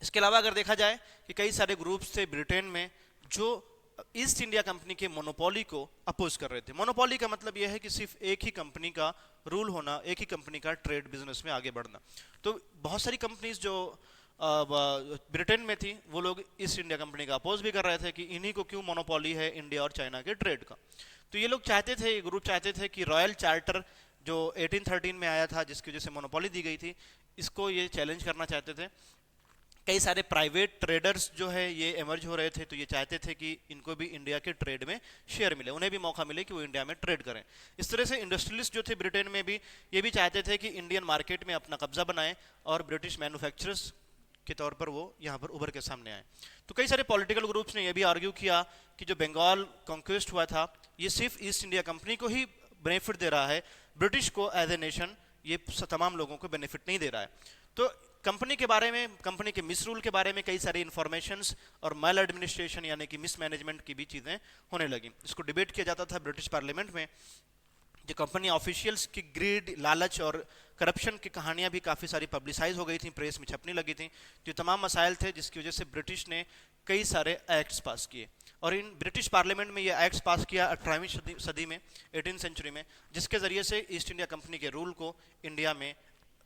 इसके अलावा अगर देखा जाए कि कई सारे ग्रुप्स थे ब्रिटेन में जो ईस्ट इंडिया कंपनी के मोनोपोली को अपोज कर रहे थे। मोनोपोली का मतलब यह है कि सिर्फ एक ही कंपनी का रूल होना, एक ही कंपनी का ट्रेड बिजनेस में आगे बढ़ना। तो बहुत सारी कंपनीज जो ब्रिटेन में थी वो लोग ईस्ट इंडिया कंपनी का अपोज भी कर रहे थे कि इन्हीं को क्यों मोनोपोली है इंडिया और चाइना के ट्रेड का। तो ये लोग चाहते थे, ये ग्रुप चाहते थे कि रॉयल चार्टर जो 1813 में आया था जिसकी वजह से मोनोपोली दी गई थी, इसको ये चैलेंज करना चाहते थे। कई सारे प्राइवेट ट्रेडर्स जो है ये एमर्ज हो रहे थे, तो ये चाहते थे कि इनको भी इंडिया के ट्रेड में शेयर मिले, उन्हें भी मौका मिले कि वो इंडिया में ट्रेड करें। इस तरह से इंडस्ट्रियलिस्ट जो थे ब्रिटेन में भी ये भी चाहते थे कि इंडियन मार्केट में अपना कब्जा बनाएं और ब्रिटिश मैन्युफैक्चरर्स के तौर पर वो यहाँ पर उभर के सामने आए। तो कई सारे पॉलिटिकल ग्रुप्स ने यह भी आर्ग्यू किया कि जो बंगाल कॉन्क्वेस्ट हुआ था ये सिर्फ ईस्ट इंडिया कंपनी को ही बेनिफिट दे रहा है, ब्रिटिश को एज ए नेशन ये तमाम लोगों को बेनिफिट नहीं दे रहा है। तो कंपनी के बारे में, कंपनी के मिस रूल के बारे में कई सारी इन्फॉर्मेशंस और मैल एडमिनिस्ट्रेशन यानी कि मिस मैनेजमेंट की भी चीज़ें होने लगी। इसको डिबेट किया जाता था ब्रिटिश पार्लियामेंट में। जो कंपनी ऑफिशियल्स की ग्रीड, लालच और करप्शन की कहानियां भी काफ़ी सारी पब्लिसाइज हो गई थी, प्रेस में छपने लगी थी। तो तमाम मसाइल थे जिसकी वजह से ब्रिटिश ने कई सारे एक्ट्स पास किए, और इन ब्रिटिश पार्लियामेंट में ये एक्ट्स पास किया 18वीं सदी में, 18th सेंचुरी में, जिसके ज़रिए से ईस्ट इंडिया कंपनी के रूल को इंडिया में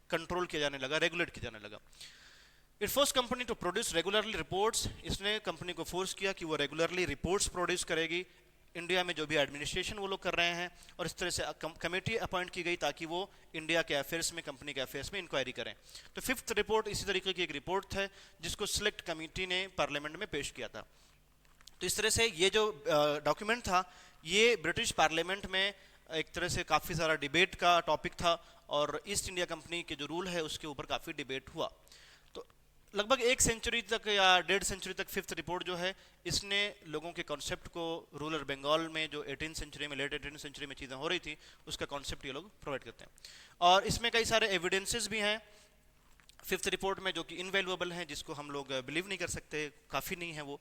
कंट्रोल किया जाने लगा, रेगुलेट किया जाने लगा। It force company to produce regularly reports, इसने कंपनी को फोर्स किया कि वो रेगुलरली रिपोर्ट्स प्रोड्यूस करेगी इंडिया में जो भी एडमिनिस्ट्रेशन वो लोग कर रहे हैं, और इस तरह से कमेटी अपॉइंट की गई ताकि वो इंडिया के अफेयर्स में, कंपनी के अफेयर्स में इंक्वायरी करें। तो फिफ्थ रिपोर्ट इसी तरीके की एक रिपोर्ट है जिसको सिलेक्ट कमेटी ने पार्लियामेंट में पेश किया था। तो इस तरह से ये जो डॉक्यूमेंट था ये ब्रिटिश पार्लियामेंट में एक तरह से काफ़ी सारा डिबेट का टॉपिक था, और ईस्ट इंडिया कंपनी के जो रूल है उसके ऊपर काफ़ी डिबेट हुआ। तो लगभग 1 सेंचुरी तक या 1.5 सेंचुरी तक फिफ्थ रिपोर्ट जो है इसने लोगों के कॉन्सेप्ट को, रूरल बंगाल में जो 18 सेंचुरी में, लेट 18 सेंचुरी में चीज़ें हो रही थी उसका कॉन्सेप्ट ये लोग प्रोवाइड करते हैं। और इसमें कई सारे एविडेंसेस भी हैं फिफ्थ रिपोर्ट में जो कि इनवैल्यूएबल हैं, जिसको हम लोग बिलीव नहीं कर सकते, काफ़ी नहीं है वो,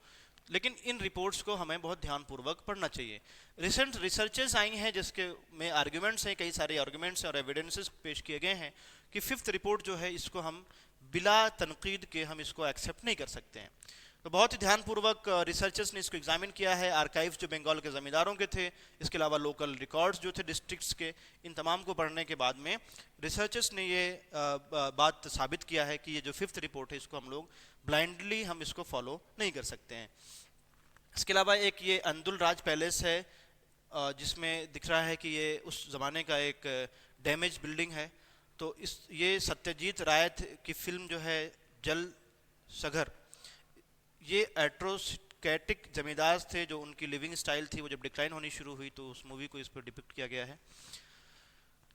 लेकिन इन रिपोर्ट्स को हमें बहुत ध्यानपूर्वक पढ़ना चाहिए। रिसेंट रिसर्चेस आई हैं जिसके में आर्ग्यूमेंट्स हैं, कई सारे आर्ग्यूमेंट्स और एविडेंसेस पेश किए गए हैं कि फिफ्थ रिपोर्ट जो है इसको हम बिला तनकीद के हम इसको एक्सेप्ट नहीं कर सकते हैं। तो बहुत ही ध्यानपूर्वक रिसर्चर्स ने इसको एग्जामिन किया है, आर्काइव्स जो बंगाल के ज़मींदारों के थे, इसके अलावा लोकल रिकॉर्ड्स जो थे डिस्ट्रिक्ट्स के, इन तमाम को पढ़ने के बाद में रिसर्चर्स ने ये बात साबित किया है कि ये जो फिफ्थ रिपोर्ट है इसको हम लोग ब्लाइंडली हम इसको फॉलो नहीं कर सकते हैं। इसके अलावा एक ये अंदुल राज पैलेस है जिसमें दिख रहा है कि ये उस ज़माने का एक डैमेज बिल्डिंग है। तो ये सत्यजीत राय की फिल्म जो है जल सगर, ये एट्रोस्कैटिक जमींदार थे जो उनकी लिविंग स्टाइल थी वो जब डिक्लाइन होनी शुरू हुई तो उस मूवी को इस पर डिपिक्ट किया गया है।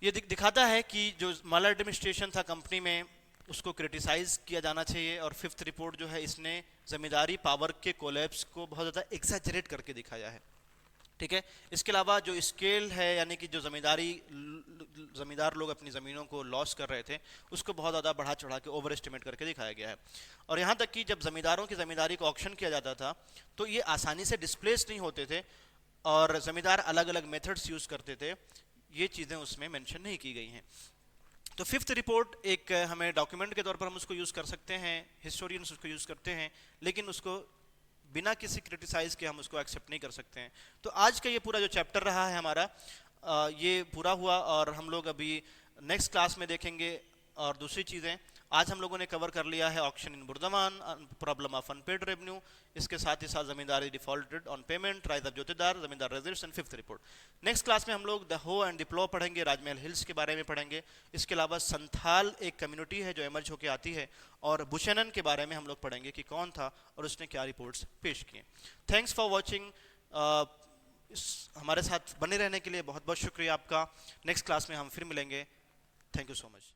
ये दिखाता है कि जो माल एडमिनिस्ट्रेशन था कंपनी में उसको क्रिटिसाइज किया जाना चाहिए, और फिफ्थ रिपोर्ट जो है इसने जमींदारी पावर के कोलैप्स को बहुत ज़्यादा एग्जैजरेट करके दिखाया है। ठीक है, इसके अलावा जो स्केल है यानी कि जो ज़मींदार लोग अपनी ज़मीनों को लॉस कर रहे थे उसको बहुत ज़्यादा बढ़ा चढ़ा के ओवर एस्टिमेट करके दिखाया गया है। और यहाँ तक कि जब ज़मींदारों की ज़मींदारी को ऑक्शन किया जाता था तो ये आसानी से डिस्प्लेस नहीं होते थे और ज़मींदार अलग अलग मेथड्स यूज़ करते थे, ये चीज़ें उसमें मेंशन नहीं की गई हैं। तो फिफ्थ रिपोर्ट एक हमें डॉक्यूमेंट के तौर पर हम उसको यूज़ कर सकते हैं, हिस्टोरियंस उसको यूज़ करते हैं, लेकिन उसको बिना किसी क्रिटिसाइज के हम उसको एक्सेप्ट नहीं कर सकते हैं। तो आज का ये पूरा जो चैप्टर रहा है हमारा ये पूरा हुआ, और हम लोग अभी नेक्स्ट क्लास में देखेंगे और दूसरी चीज़ें। आज हम लोगों ने कवर कर लिया है auction in Burdwan, problem of unpaid revenue, इसके साथ ही साथ zamindari defaulted on payment, rise of jotedar, zamindar residents and fifth report. Next class में हम लोग द हो एंड द प्लो पढ़ेंगे, राजमहल हिल्स के बारे में पढ़ेंगे। इसके अलावा संथाल एक कम्युनिटी है जो एमर्ज होकर आती है, और बुशनन के बारे में हम लोग पढ़ेंगे कि कौन था और उसने क्या रिपोर्ट्स पेश किए। थैंक्स फॉर वॉचिंग, हमारे साथ बने रहने के लिए बहुत बहुत शुक्रिया आपका। नेक्स्ट क्लास में हम फिर मिलेंगे। Thank you so much.